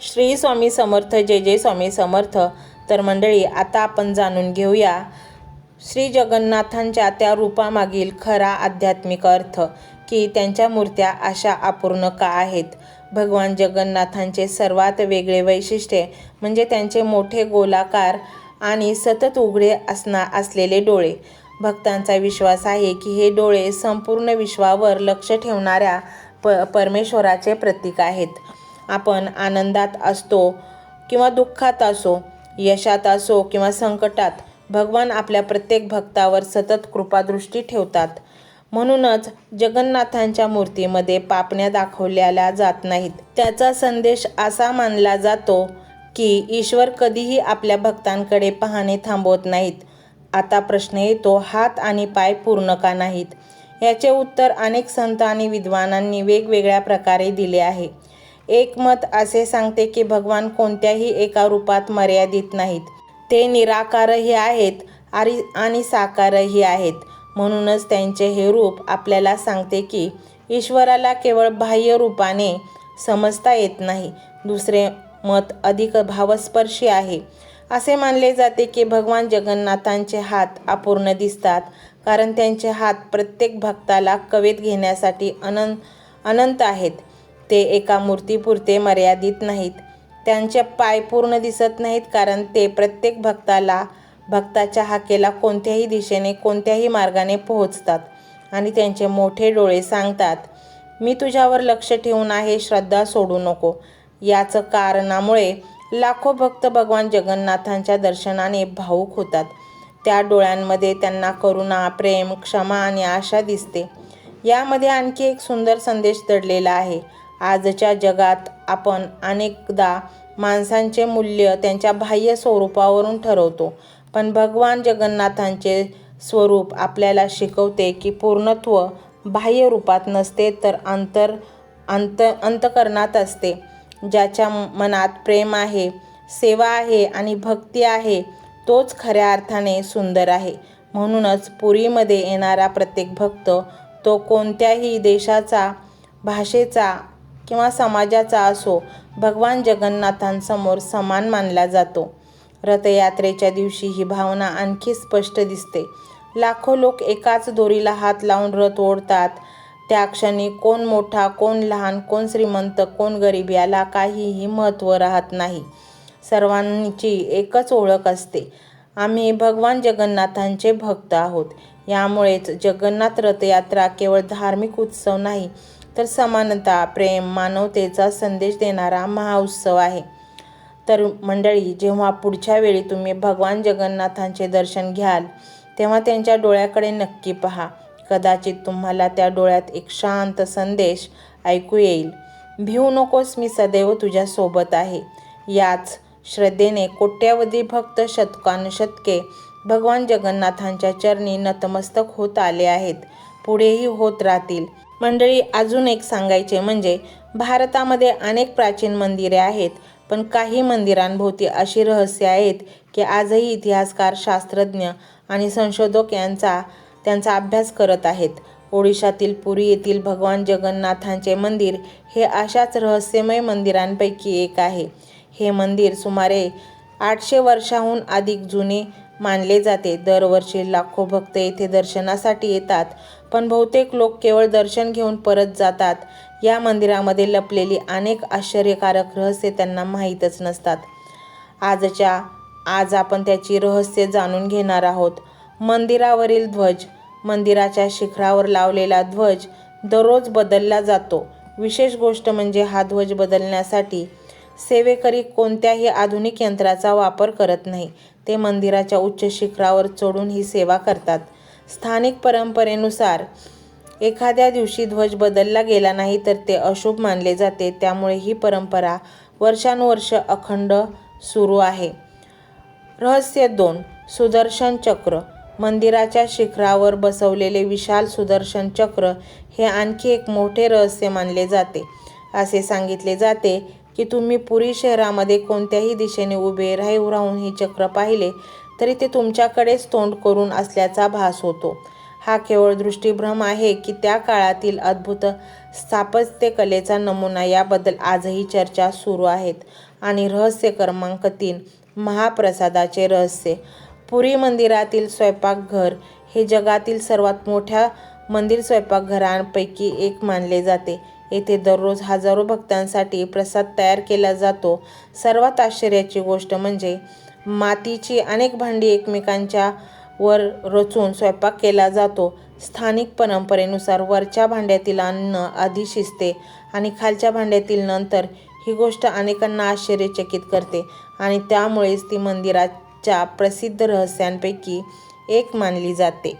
श्री स्वामी समर्थ. जय जय स्वामी समर्थ. तर मंडळी, आता आपण जाणून घेऊया श्री जगन्नाथांच्या त्या रूपामागील खरा आध्यात्मिक अर्थ, की त्यांच्या मूर्त्या अशा अपूर्ण का आहेत. भगवान जगन्नाथांचे सर्वात वेगळे वैशिष्ट्य म्हणजे त्यांचे मोठे गोलाकार आणि सतत उघडे असलेले डोळे. भक्तांचा विश्वास आहे की हे डोळे संपूर्ण विश्वावर लक्ष ठेवणाऱ्या परमेश्वराचे प्रतीक आहेत. आपण आनंदात असतो किंवा दुःखात असो, यशात असो किंवा संकटात, भगवान आपल्या प्रत्येक भक्तावर सतत कृपादृष्टी ठेवतात. म्हणूनच जगन्नाथांच्या मूर्तीमध्ये पापण्या दाखवल्या जात नाहीत. त्याचा संदेश असा मानला जातो की ईश्वर कधीही आपल्या भक्तांकडे पाहणे थांबवत नाहीत. आता प्रश्न येतो, हात आणि पाय पूर्ण का नाहीत? याचे उत्तर अनेक संत आणि विद्वानांनी वेगवेगळ्या प्रकारे दिले आहे. एक मत असे सांगते की भगवान कोणत्याही एका रूपात मर्यादित नाहीत. ते निराकारही आहेत आणि साकारही आहेत. म्हणूनच त्यांचे हे रूप आपल्याला सांगते की ईश्वराला केवळ बाह्य रूपाने समजता येत नाही. दुसरे मत अधिक भावस्पर्शी आहे. असे मानले जाते की भगवान जगन्नाथांचे हात अपूर्ण दिसतात कारण त्यांचे हात प्रत्येक भक्ताला कवेत घेण्यासाठी अनंत आहेत. ते एका मूर्तीपुरते मर्यादित नाहीत. त्यांचे पाय पूर्ण दिसत नाहीत कारण ते प्रत्येक भक्ताच्या हाकेला कोणत्याही दिशेने, कोणत्याही मार्गाने पोहोचतात. आणि त्यांचे मोठे डोळे सांगतात, मी तुझ्यावर लक्ष ठेवून आहे, श्रद्धा सोडू नको. याच कारणामुळे लाखो भक्त भगवान जगन्नाथांच्या दर्शनाने भावुक होतात. त्या डोळ्यांमध्ये त्यांना करुणा, प्रेम, क्षमा आणि आशा दिसते. यामध्ये आणखी एक सुंदर संदेश दडलेला आहे. आजच्या जगात आपण अनेकदा माणसांचे मूल्य त्यांच्या बाह्य स्वरूपावरून ठरवतो, पण भगवान जगन्नाथांचे स्वरूप आपल्याला शिकवते की पूर्णत्व बाह्य रूपात नसते तर अंतःकरणात असते. ज्याच्या मनात प्रेम आहे, सेवा आहे आणि भक्ती आहे, तोच खऱ्या अर्थाने सुंदर आहे. म्हणूनच पुरीमध्ये येणारा प्रत्येक भक्त, तो कोणत्याही देशाचा, भाषेचा किंवा समाजाचा असो, भगवान जगन्नाथांसमोर समान मानला जातो. रथयात्रेच्या दिवशी ही भावना आणखी स्पष्ट दिसते. लाखो लोक एकाच दोरीला हात लावून रथ ओढतात. त्या क्षणी कोण मोठा, कोण लहान, कोण श्रीमंत, कोण गरीब याला काहीही महत्त्व राहत नाही. सर्वांची एकच ओळख असते, आम्ही भगवान जगन्नाथांचे भक्त आहोत. यामुळेच जगन्नाथ रथयात्रा केवळ धार्मिक उत्सव नाही, तर समानता, प्रेम, मानवतेचा संदेश देणारा महाउत्सव आहे. तर मंडळी, जेव्हा पुढच्या वेळी तुम्ही भगवान जगन्नाथांचे दर्शन घ्याल, तेव्हा त्यांच्या डोळ्याकडे नक्की पहा. कदाचित तुम्हाला त्या डोळ्यात एक शांत संदेश ऐकू येईल. भिवू नकोस, मी सदैव तुझ्या सोबत आहे. याच श्रद्धेने कोट्यावधी भक्त शतकानुशतके भगवान जगन्नाथांच्या चरणी नतमस्तक होत आले आहेत, पुढेही होत राहतील. मंडळी, अजून एक सांगायचे म्हणजे भारतामध्ये अनेक प्राचीन मंदिरे आहेत, पण काही मंदिरांभोवती अशी रहस्य आहेत की आजही इतिहासकार, शास्त्रज्ञ आणि संशोधक त्यांचा अभ्यास करत आहेत. ओडिशातील पुरी येथील भगवान जगन्नाथांचे मंदिर हे अशाच रहस्यमय मंदिरांपैकी एक आहे. हे मंदिर सुमारे 800 वर्षांहून अधिक जुने मानले जाते. दरवर्षी लाखो भक्त येथे दर्शनासाठी येतात, पण बहुतेक लोक केवळ दर्शन घेऊन परत जातात. या मंदिरामध्ये लपलेली अनेक आश्चर्यकारक रहस्ये त्यांना माहीतच नसतात. आज आपण त्याची रहस्य जाणून घेणार आहोत. मंदिरावरील ध्वज. मंदिराच्या शिखरावर लावलेला ध्वज दररोज बदलला जातो. विशेष गोष्ट म्हणजे हा ध्वज बदलण्यासाठी सेवेकरी कोणत्याही आधुनिक यंत्राचा वापर करत नाही. ते मंदिराच्या उच्च शिखरावर चढून ही सेवा करतात. स्थानिक परंपरेनुसार एखाद्या दिवशी ध्वज बदलला गेला नाही तर ते अशुभ मानले जाते. त्यामुळे ही परंपरा वर्षानुवर्ष अखंड सुरू आहे. रहस्य 2. सुदर्शन चक्र. मंदिराच्या शिखरावर बसवलेले विशाल सुदर्शन चक्र हे आणखी एक मोठे रहस्य मानले जाते. असे सांगितले जाते की तुम्ही पुरी शहरामध्ये कोणत्याही दिशेने उभे राहून हे चक्र पाहिले तरी ते तुमच्याकडेच तोंड करून असल्याचा भास होतो. हा केवळ दृष्टिभ्रम आहे की त्या काळातील अद्भुत स्थापत्य कलेचा नमुना याबद्दल आजही चर्चा सुरू आहेत. आणि रहस्य क्रमांक 3, महाप्रसादाचे रहस्य. पुरी मंदिरातील स्वयंपाकघर हे जगातील सर्वात मोठ्या मंदिर स्वयंपाकघरांपैकी एक मानले जाते. येथे दररोज हजारो भक्तांसाठी प्रसाद तयार केला जातो. सर्वात आश्चर्याची गोष्ट म्हणजे मातीची अनेक भांडी एकमेकांच्या वर रचून स्वयंपाक केला जातो. स्थानिक परंपरेनुसार वरच्या भांड्यातील अन्न आधी शिजते आणि खालच्या भांड्यातील नंतर. ही गोष्ट अनेकांना आश्चर्यचकित करते आणि त्यामुळेच ती मंदिराच्या प्रसिद्ध रहस्यांपैकी एक मानली जाते.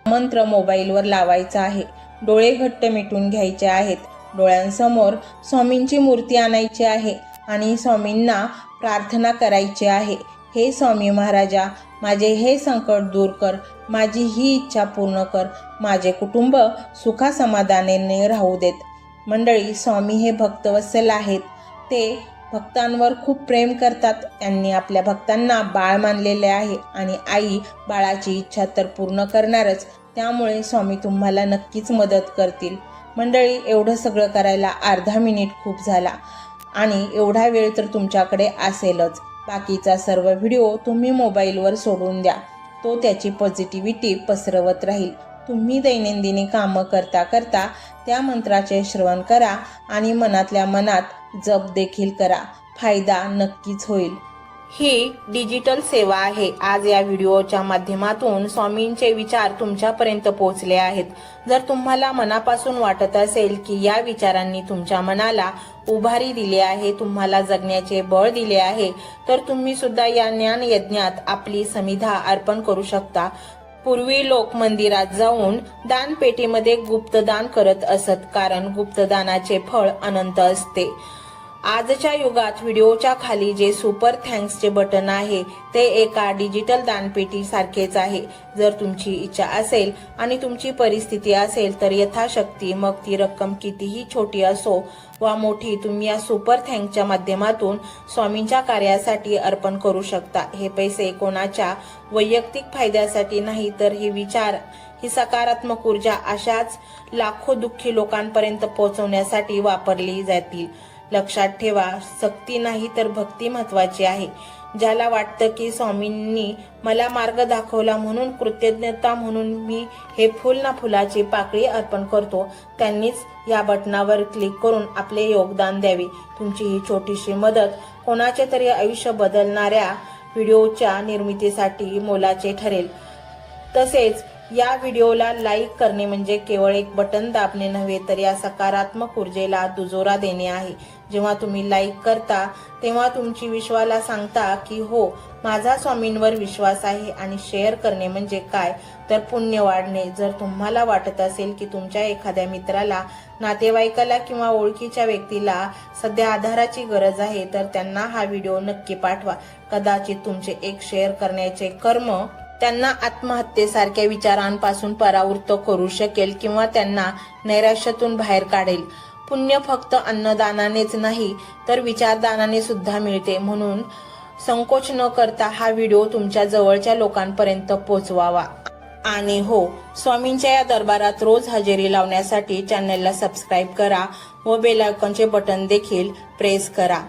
मंत्र मोबाईलवर लावायचा आहे. डोळे घट्ट मिटून घ्यायचे आहेत. डोळ्यांसमोर स्वामींची मूर्ती आणायची आहे आणि स्वामींना प्रार्थना करायची आहे. हे स्वामी महाराजा, माझे हे संकट दूर कर. माझी ही इच्छा पूर्ण कर. माझे कुटुंब सुखासमाधानाने राहू देत. मंडळी, स्वामी हे भक्तवत्सल आहेत. ते भक्तांवर खूप प्रेम करतात. त्यांनी आपल्या भक्तांना बाळ मानलेले आहे आणि आई बाळाची इच्छा तर पूर्ण करणारच. त्यामुळे स्वामी तुम्हाला नक्कीच मदत करतील. मंडळी, एवढं सगळं करायला अर्धा मिनिट खूप झाला आणि एवढा वेळ तर तुमच्याकडे असेलच. बाकीचा सर्व व्हिडिओ तुम्ही मोबाईलवर सोडून द्या. तो त्याची पॉझिटिव्हिटी पसरवत राहील. तुम्ही दैनंदिनी कामं करता करता त्या मंत्राचे श्रवण करा आणि मनातल्या मनात जप देखील करा. फायदा नक्कीच होईल. ही डिजिटल सेवा आहे. आज या व्हिडिओच्या माध्यमातून स्वामींचे विचार तुमच्यापर्यंत पोहोचले आहेत. जर तुम्हाला मनापासून वाटत असेल की या विचारांनी तुमच्या मनाला उभारी दिली आहे, तुम्हाला जगण्याचे बळ दिले आहे, तर तुम्ही सुद्धा या ज्ञान यज्ञात आपली समिधा अर्पण करू शकता. पूर्वी लोक मंदिरात जाऊन दानपेटीमध्ये गुप्तदान करत असत, कारण गुप्तदानाचे फळ अनंत असते. आजच्या युगात व्हिडिओच्या खाली जे सुपर थँक्सचे बटन आहे ते एका डिजिटल दानपेटी सारखेच आहे. जर तुमची इच्छा असेल आणि तुमची परिस्थिती असेल तर यथाशक्ती, मग ती रक्कम कितीही छोटी असो वा मोठी, तुम्ही या सुपर थँक्सच्या माध्यमातून स्वामींच्या कार्यासाठी अर्पण करू शकता. हे पैसे कोणाच्या वैयक्तिक फायद्यासाठी नाही, तर हे विचार, ही सकारात्मक ऊर्जा अशाच लाखो दुःखी लोकांपर्यंत पोहोचवण्यासाठी वापरली जातील. लक्षात ठेवा, सक्ती नाही तर भक्ती महत्वाची आहे. ज्याला वाटतं की स्वामींनी मला मार्ग दाखवला म्हणून कृतज्ञता म्हणून मी हे फुल ना फुलाची पाकळी अर्पण करतो, त्यांनीच या बटनावर क्लिक करून आपले योगदान द्यावे. तुमची ही छोटीशी मदत कोणाचे तरी आयुष्य बदलणाऱ्या व्हिडिओच्या निर्मितीसाठी मोलाचे ठरेल. तसेच या व्हिडिओला लाईक करणे म्हणजे केवळ एक बटन दाबणे नव्हे, तर या सकारात्मक ऊर्जेला दुजोरा देणे आहे. जेव्हा तुम्ही लाईक करता तेव्हा तुमची विश्वाला सांगता की हो, माझा स्वामींवर विश्वास आहे. आणि शेअर करणे म्हणजे काय, तर पुण्य वाढणे. जर तुम्हाला वाटत असेल की तुमच्या एखाद्या मित्राला, नातेवाईकाला किंवा ओळखीच्या व्यक्तीला सध्या आधाराची गरज आहे, तर त्यांना हा व्हिडिओ नक्की पाठवा. कदाचित तुमचे एक शेअर करण्याचे कर्म त्यांना आत्महत्येसारख्या विचारांपासून परावृत्त करू शकेल किंवा त्यांना नैराश्यातून बाहेर काढेल. पुण्य फक्त अन्नदानानेच नाही तर विचारदानाने सुद्धा मिळते. म्हणून संकोच न करता हा व्हिडिओ तुमच्या जवळच्या लोकांपर्यंत पोहोचवावा. आणि हो, स्वामींच्या या दरबारात रोज हजेरी लावण्यासाठी चॅनलला सबस्क्राईब करा व बेल आयकॉनचे बटन देखील प्रेस करा.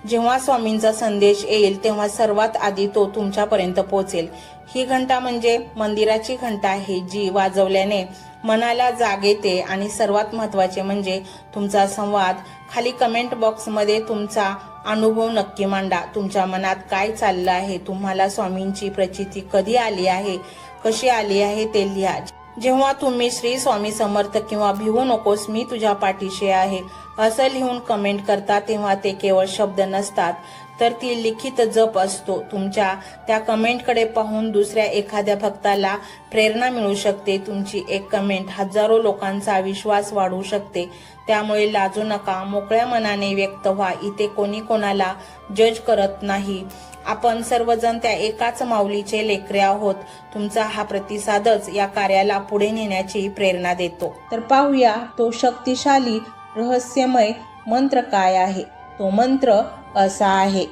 जेव्हा स्वामींचा संदेश येईल तेव्हा सर्वात आधी तो तुमच्यापर्यंत पोहोचेल. ही घंटा म्हणजे मंदिराची घंटा आहे, जी वाजवल्याने मनाला जाग येते. आणि सर्वात महत्त्वाचे म्हणजे तुमचा संवाद. खाली कमेंट बॉक्समध्ये तुमचा अनुभव नक्की मांडा. तुमच्या मनात काय चाललं आहे, तुम्हाला स्वामींची प्रचिती कधी आली आहे, कशी आली आहे ते लिहा. जेव्हा तुम्ही श्री स्वामी समर्थ किंवा भिवू नकोस मी तुझ्या पाठीशी आहे असं लिहून कमेंट करता, तेव्हा ते केवळ शब्द नसतात, तर ती लिखित जप असतो. तुमच्या त्या कमेंटकडे पाहून दुसऱ्या एखाद्या भक्ताला प्रेरणा मिळू शकते. तुमची एक कमेंट हजारो लोकांचा विश्वास वाढवू शकते. त्यामुळे लाजू नका, मोकळ्या मनाने व्यक्त व्हा. इथे कोणी कोणाला जज करत नाही. आपण सर्वजण त्या एकाच माऊलीचे लेकरे आहोत. तुमचा हा प्रतिसादच या कार्याला पुढे नेण्याची प्रेरणा देतो. तर पाहूया तो शक्तिशाली रहस्यमय मंत्र काय आहे. तो मंत्र असा आहे.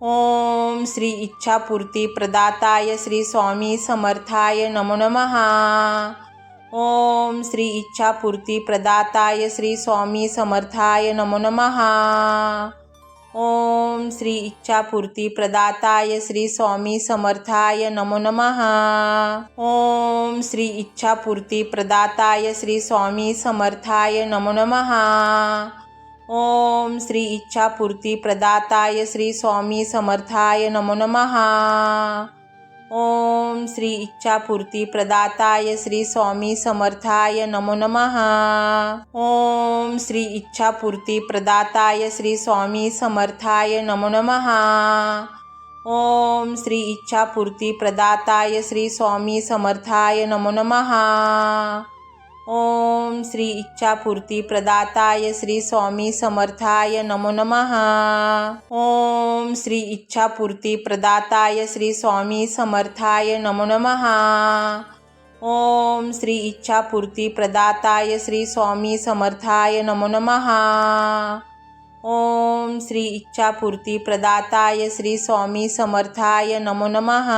ओम ओम श्री इच्छापूर्ती प्रदाताय श्री स्वामी समर्थाय नमो नमः। ओम श्री इच्छापूर्ती प्रदाताय श्री स्वामी समर्थाय नमो नमः। ओम श्री इच्छापूर्ती प्रदाताय श्री स्वामी समर्थाय नमो नमः। ओम श्री इच्छापूर्ती प्रदाताय श्री स्वामी समर्थाय नमो नमः। ओम श्री इच्छापूर्ती प्रदाताय श्री स्वामी समर्थाय नमो नमः। ओम श्री इच्छापूर्ती प्रदाताय श्री स्वामी समर्थाय नमो नमः। ओम श्री इच्छापूर्ती प्रदाताय श्री स्वामी समर्थाय नमो नमः। ओम श्री इच्छापूर्ती प्रदाताय श्री स्वामी समर्थाय नमो नमः। ओम श्री इच्छापूर्ती प्रदाताय श्री स्वामी समर्थाय नमो नमः। ओम श्री इच्छापूर्ती प्रदाताय श्री स्वामी समर्थाय नमो नमः। ओम श्री इच्छापूर्ती प्रदाताय श्री स्वामी समर्थाय नमो नमः। ओम श्री इच्छापूर्ती प्रदाताय श्री स्वामी समर्थाय नमो नमः।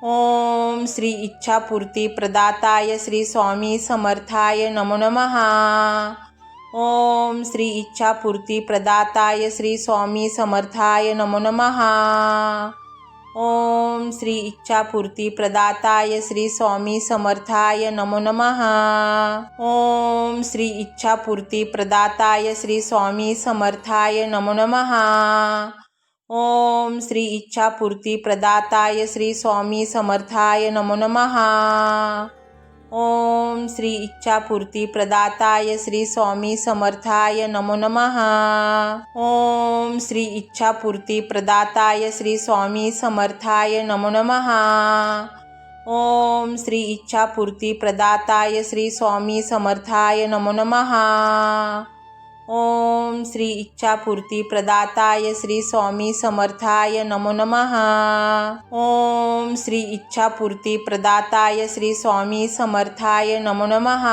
ओम श्री इच्छापूर्ती प्रदाताय श्री स्वामी समर्थाय नमो नमः। ओम श्री इच्छापूर्ती प्रदाताय श्री स्वामी समर्थाय नमो नमः। ओम श्री इच्छापूर्ती प्रदाताय श्री स्वामी समर्थाय नमो नमः। ओम श्री इच्छापूर्ती प्रदाताय श्री स्वामी समर्थाय नमो नमः। ओम श्री इच्छापूर्ती प्रदाताय श्री स्वामी समर्थाय नमो नमः। ओम श्री इच्छापूर्ती प्रदाताय श्री स्वामी समर्थाय नमो नमः। ओम श्री इच्छापूर्ती प्रदाताय श्री स्वामी समर्थाय नमो नमः। ओम श्री इच्छापूर्ती प्रदाताय श्री स्वामी समर्थाय नमो नमः। ओम श्री इच्छापूर्ती प्रदाताय श्री स्वामी समर्थाय नमो नमः। ओम श्री इच्छापूर्ती प्रदाताय श्री स्वामी समर्थाय नमो नमः।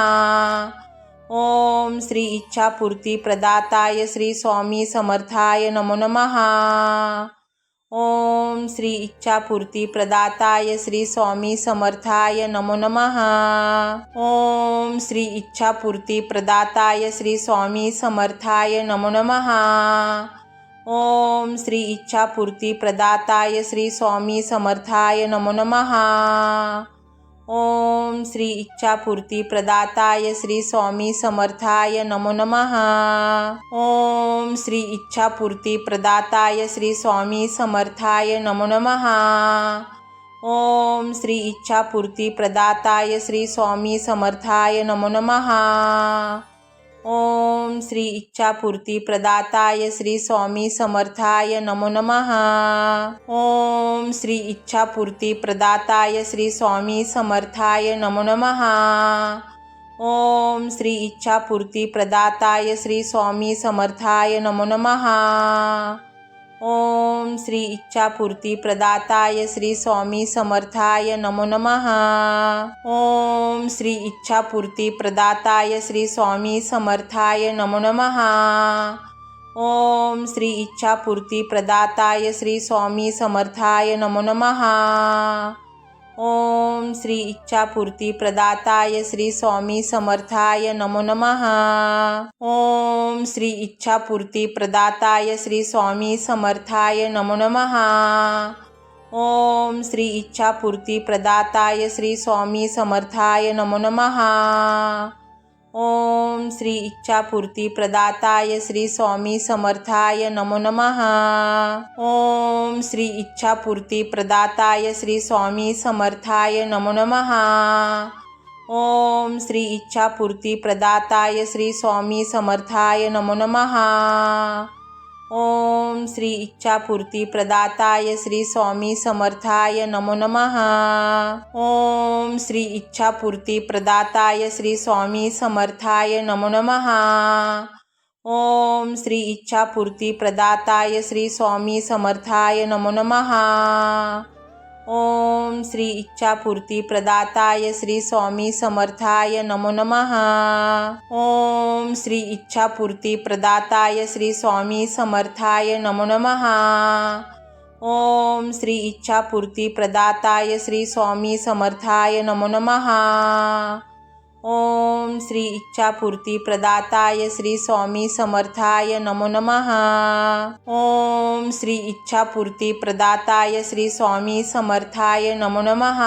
ओम श्री इच्छापूर्ती प्रदाताय श्री स्वामी समर्थाय नमो नमः। ओम श्री इच्छापूर्ती प्रदाताय श्री स्वामी समर्थाय नमो नमः। ओम श्री इच्छापूर्ती प्रदाताय श्री स्वामी समर्थाय नमो नमः। ओम श्री इच्छापूर्ती प्रदाताय श्री स्वामी समर्थाय नमो नमः। ओम श्री इच्छापूर्ती प्रदाताय श्री स्वामी समर्थाय नमो नमः। ओम श्री इच्छापूर्ती प्रदाताय श्री स्वामी समर्थाय नमो नमः। ओम श्री इच्छापूर्ती प्रदाताय श्री स्वामी समर्थाय नमो नमः। ओम श्री इच्छापूर्ती प्रदाताय श्री स्वामी समर्थाय नमो नमः। ओम श्री इच्छापूर्ती प्रदाताय श्री स्वामी समर्थाय नमो नमः। ओम श्री इच्छापूर्ती प्रदाताय श्री स्वामी समर्थाय नमो नमः। ओम श्री इच्छापूर्ती प्रदाताय श्री स्वामी समर्थाय नमो नमः। ओम श्री इच्छापूर्ती प्रदाताय श्री स्वामी समर्थाय नमो नमः। ओम श्री इच्छापूर्ती प्रदाताय श्री स्वामी समर्थाय नमो नमः। ओम श्री इच्छापूर्ती प्रदाताय श्री स्वामी समर्थाय नमो नमः। ओम श्री इच्छापूर्ती प्रदाताय श्री स्वामी समर्थाय नमो नमः। ओम श्री इच्छापूर्ती प्रदाताय श्री स्वामी समर्थाय नमो नमः। ओम श्री इच्छापूर्ती प्रदाताय श्री स्वामी समर्थाय नमो नमः। ओम श्री इच्छापूर्ती प्रदाताय श्री स्वामी समर्थाय नमो नमः। ओम श्री इच्छापूर्ती प्रदाताय श्री स्वामी समर्थाय नमो नमः। ओम श्री इच्छापूर्ती प्रदाताय श्री स्वामी समर्थाय नमो नमः। ओम श्री इच्छापूर्ती प्रदाताय श्री स्वामी समर्थाय नमो नमः। ओम श्री इच्छापूर्ती प्रदाताय श्री स्वामी समर्थाय नमो नमः। ओम श्री इच्छापूर्ती प्रदाताय श्री स्वामी समर्थाय नमो नमः। ओम श्री इच्छापूर्ती प्रदाताय श्री स्वामी समर्थाय नमो नमः। ओम श्री इच्छापूर्ती प्रदाताय श्री स्वामी समर्थाय नमो नमः। ओम श्री इच्छापूर्ती प्रदाताय श्री स्वामी समर्थाय नमो नमः। ओम श्री इच्छापूर्ती प्रदाताय श्री स्वामी समर्थाय नमो नमः।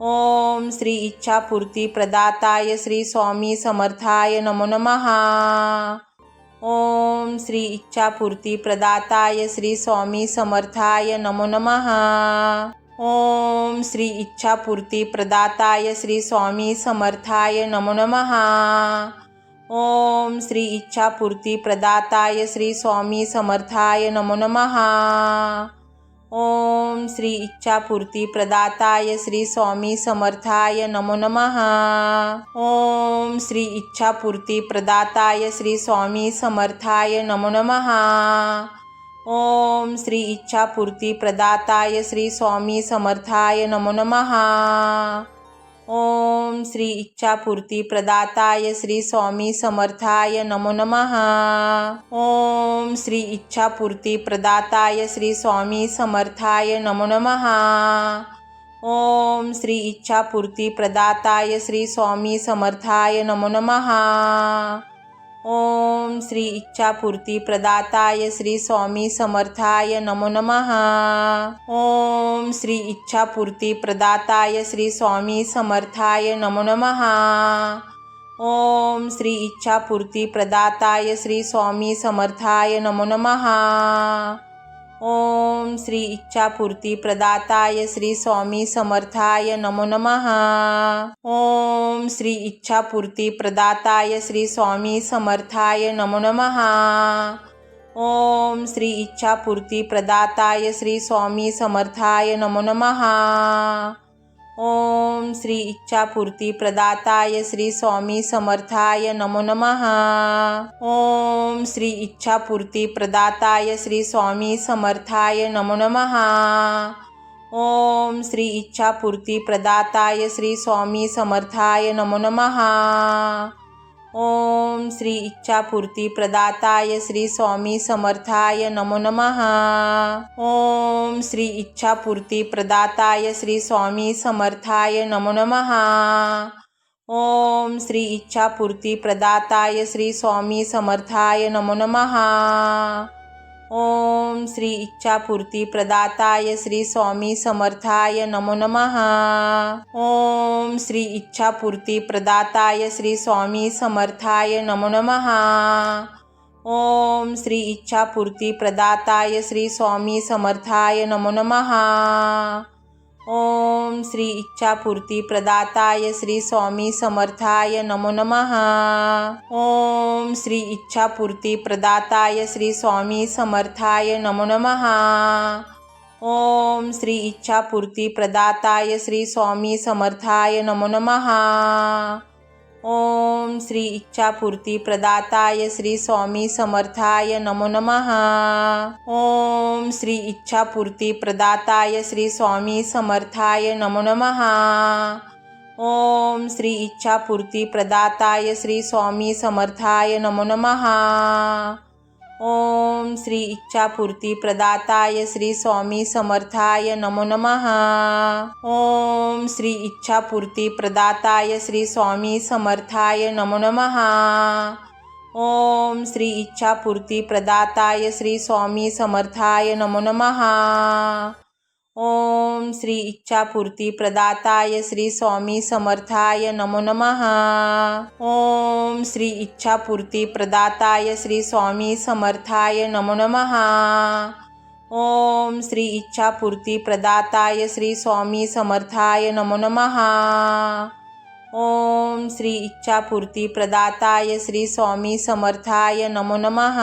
ओम श्री इच्छापूर्ती प्रदाताय श्री स्वामी समर्थाय नमो नमः। ओम श्री इच्छापूर्ती प्रदाताय श्री स्वामी समर्थाय नमो नमः। ओम श्री इच्छापूर्ती प्रदाताय श्री स्वामी समर्थाय नमो नमः। ओम श्री इच्छापूर्ती प्रदाताय श्री स्वामी समर्थाय नमो नमः। ओम श्री इच्छापूर्ती प्रदाताय श्री स्वामी समर्थाय नमो नमः। ओम श्री इच्छापूर्ती प्रदाताय श्री स्वामी समर्थाय नमो नमः। ओम श्री इच्छापूर्ती प्रदाताय श्री स्वामी समर्थाय नमो नमः। ओम श्री इच्छापूर्ती प्रदाताय श्री स्वामी समर्थाय नमो नमः। ओम श्री इच्छापूर्ती प्रदाताय श्री स्वामी समर्थाय नमो नमः। ओम श्री इच्छापूर्ती प्रदाताय श्री स्वामी समर्थाय नमो नमः। ओम श्री इच्छापूर्ती प्रदाताय श्री स्वामी समर्थाय नमो नमः। ओम श्री इच्छापूर्ती प्रदाताय श्री स्वामी समर्थाय नमो नमः। ओम श्री इच्छापूर्ती प्रदाताय श्री स्वामी समर्थाय नमो नमः। ओम श्री इच्छापूर्ती प्रदाताय श्री स्वामी समर्थाय नमो नमः। ओम श्री इच्छापूर्ती प्रदाताय श्री स्वामी समर्थाय नमो नमः। ओम श्री इच्छापूर्ती प्रदाताय श्री स्वामी समर्थाय नमो नमः। ओम श्री इच्छापूर्ती प्रदाताय श्री स्वामी समर्थाय नमो नमः। ओम श्री इच्छापूर्ती प्रदाताय श्री स्वामी समर्थाय नमो नमः। ओम श्री इच्छापूर्ती प्रदाताय श्री स्वामी समर्थाय नमो नमः। ओम श्री इच्छापूर्ती प्रदाताय श्री स्वामी समर्थाय नमो नमः। ओम श्री इच्छापूर्ती प्रदाताय श्री स्वामी समर्थाय नमो नमः। ओम श्री इच्छापूर्ती प्रदाताय श्री स्वामी समर्थाय नमो नमः। ओम श्री इच्छापूर्ती प्रदाताय श्री स्वामी समर्थाय नमो नमः। ओम श्री इच्छापूर्ती प्रदाताय श्री स्वामी समर्थाय नमो नमः। ओम श्री इच्छापूर्ती प्रदाताय श्री स्वामी समर्थाय नमो नमः। ओम श्री इच्छापूर्ती प्रदाताय श्री स्वामी समर्थाय नमो नमः। ओम श्री इच्छापूर्ती प्रदाताय श्री स्वामी समर्थाय नमो नमः। ओम श्री इच्छापूर्ती प्रदाताय श्री स्वामी समर्थाय नमो नमः। ओम श्री इच्छापूर्ती प्रदाताय श्री स्वामी समर्थाय नमो नमः। ओम श्री इच्छापूर्ती प्रदाताय श्री स्वामी समर्थाय नमो नमः। ओम श्री इच्छापूर्ती प्रदाताय श्री स्वामी समर्थाय नमो नमः। ओम श्री इच्छापूर्ती प्रदाताय श्री स्वामी समर्थाय नमो नमः। ओम श्री इच्छापूर्ती प्रदाताय श्री स्वामी समर्थाय नमो नमः। ओम श्री इच्छापूर्ती प्रदाताय श्री स्वामी समर्थाय नमो नमः। ओम श्री इच्छापूर्ती प्रदाताय श्री स्वामी समर्थाय नमो नमः। ओम श्री इच्छापूर्ती प्रदाताय श्री स्वामी समर्थाय नमो नमः। ओम श्री इच्छापूर्ती प्रदाताय श्री स्वामी समर्थाय नमो नमः। ओम श्री इच्छापूर्ती प्रदाताय श्री स्वामी समर्थाय नमो नमः।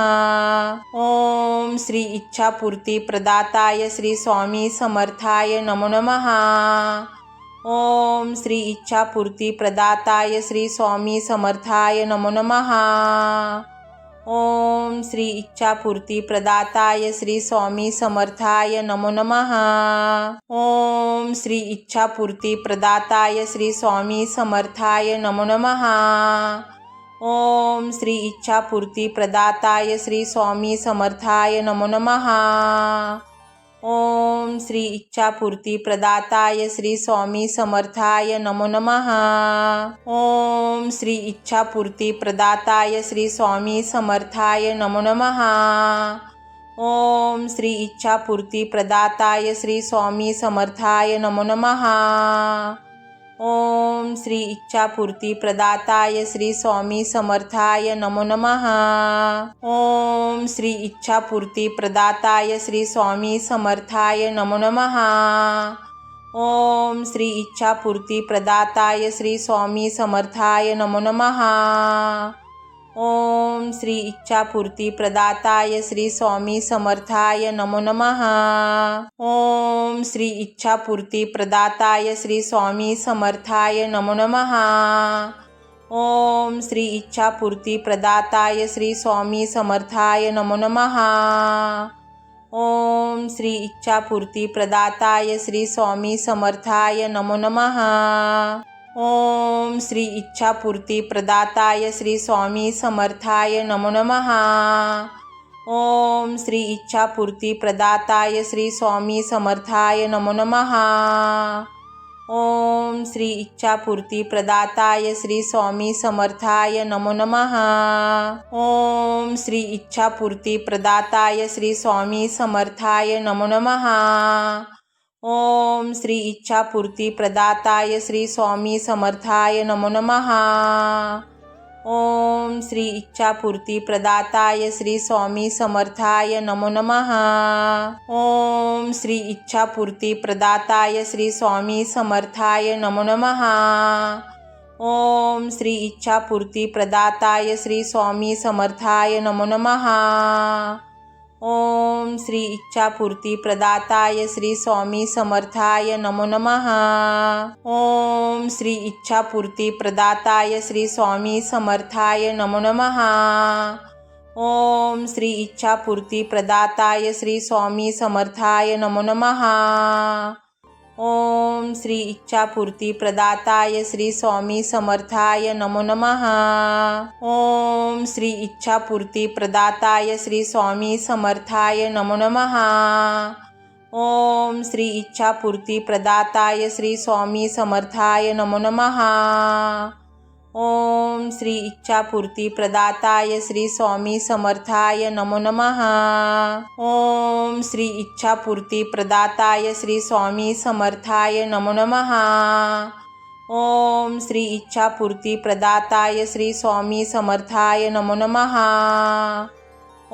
ओम श्री इच्छापूर्ती प्रदाताय श्री स्वामी समर्थाय नमो नमः। ओम श्री इच्छापूर्ती प्रदाताय श्री स्वामी समर्थाय नमो नमः। ओम श्री इच्छापूर्ती प्रदाताय श्री स्वामी समर्थाय नमो नमः। ओम श्री इच्छापूर्ती प्रदाताय श्री स्वामी समर्थाय नमो नमः। ओम श्री इच्छापूर्ती प्रदाताय श्री स्वामी समर्थाय नमो नमः। ओम श्री इच्छापूर्ती प्रदाताय श्री स्वामी समर्थाय नमो नमः। ओम श्री इच्छापूर्ती प्रदाताय श्री स्वामी समर्थाय नमो नमः। ओम श्री इच्छापूर्ती प्रदाताय श्री स्वामी समर्थाय नमो नमः। ओम श्री इच्छापूर्ती प्रदाताय श्री स्वामी समर्थाय नमो नमः। ओम श्री इच्छापूर्ती प्रदाताय श्री स्वामी समर्थाय नमो नमः। ओम श्री इच्छापूर्ती प्रदाताय श्री स्वामी समर्थाय नमो नमः। ओम श्री इच्छापूर्ती प्रदाताय श्री स्वामी समर्थाय नमो नमः। ओम श्री इच्छापूर्ती प्रदाताय श्री स्वामी समर्थाय नमो नमः। ओम श्री इच्छापूर्ती प्रदाताय श्री स्वामी समर्थाय नमो नमः। ओम श्री इच्छापूर्ती प्रदाताय श्री स्वामी समर्थाय नमो नमः। ओम श्री इच्छापूर्ती प्रदाताय श्री स्वामी समर्थाय नमो नमः। ओम श्री इच्छापूर्ती प्रदाताय श्री स्वामी समर्थाय नमो नमः। ओम श्री इच्छापूर्ती प्रदाताय श्री स्वामी समर्थाय नमो नमः। ओम श्री इच्छापूर्ती प्रदाताय श्री स्वामी समर्थाय नमो नमः। ओम श्री इच्छापूर्ती प्रदाताय श्री स्वामी समर्थाय नमो नमः। ओम श्री इच्छापूर्ती प्रदाताय श्री स्वामी समर्थाय नमो नमः। ओम श्री इच्छापूर्ती प्रदाताय श्री स्वामी समर्थाय नमो नमः। ओम श्री इच्छापूर्ती प्रदाताय श्री स्वामी समर्थाय नमो नमः। ओम श्री इच्छापूर्ती प्रदाताय श्री स्वामी समर्थाय नमो नमः। ओम श्री इच्छापूर्ती प्रदाताय श्री स्वामी समर्थाय नमो नमः। ओम श्री इच्छापूर्ती प्रदाताय श्री स्वामी समर्थाय नमो नमः। ओम श्री इच्छापूर्ती प्रदाताय श्री स्वामी समर्थाय नमो नमः। ओम श्री इच्छापूर्ती प्रदाताय श्री स्वामी समर्थाय नमो नमः। ओम श्री इच्छापूर्ती प्रदाताय श्री स्वामी समर्थाय नमो नमः। ओम श्री इच्छापूर्ती प्रदाताय श्री स्वामी समर्थाय नमो नमः। ओम श्री इच्छापूर्ती प्रदाताय श्री स्वामी समर्थाय नमो नमः। ओम श्री इच्छापूर्ती प्रदाताय श्री स्वामी समर्थाय नमो नमः।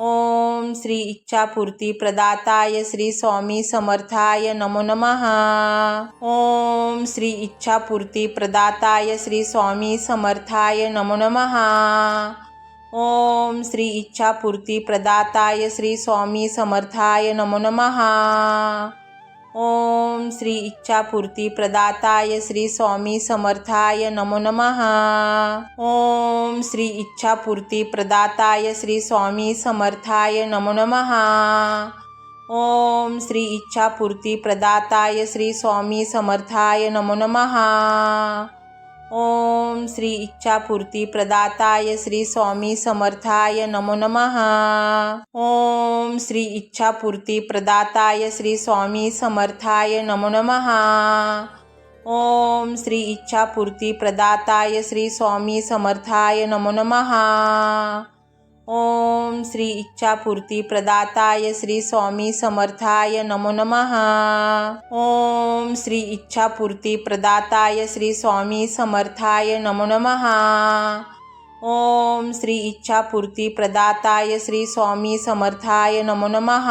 ओम श्री इच्छापूर्ती प्रदाताय श्री स्वामी समर्थाय नमो नमः। ओम श्री इच्छापूर्ती प्रदाताय श्री स्वामी समर्थाय नमो नमः। ओम श्री इच्छापूर्ती प्रदाताय श्री स्वामी समर्थाय नमो नमः। ओम श्री इच्छापूर्ती प्रदाताय श्री स्वामी समर्थाय नमो नमः। ओम श्री इच्छापूर्ती प्रदाताय श्री स्वामी समर्थाय नमो नमः। ओम श्री इच्छापूर्ती प्रदाताय श्री स्वामी समर्थाय नमो नमः। ओम श्री इच्छापूर्ती प्रदाताय श्री स्वामी समर्थाय नमो नमः। ओम श्री इच्छापूर्ती प्रदाताय श्री स्वामी समर्थाय नमो नमः। ओम श्री इच्छापूर्ती प्रदाताय श्री स्वामी समर्थाय नमो नमः। ओम श्री इच्छापूर्ती प्रदाताय श्री स्वामी समर्थाय नमो नमः। ओम श्री इच्छापूर्ती प्रदाताय श्री स्वामी समर्थाय नमो नमः। ओम श्री इच्छापूर्ती प्रदाताय श्री स्वामी समर्थाय नमो नमः।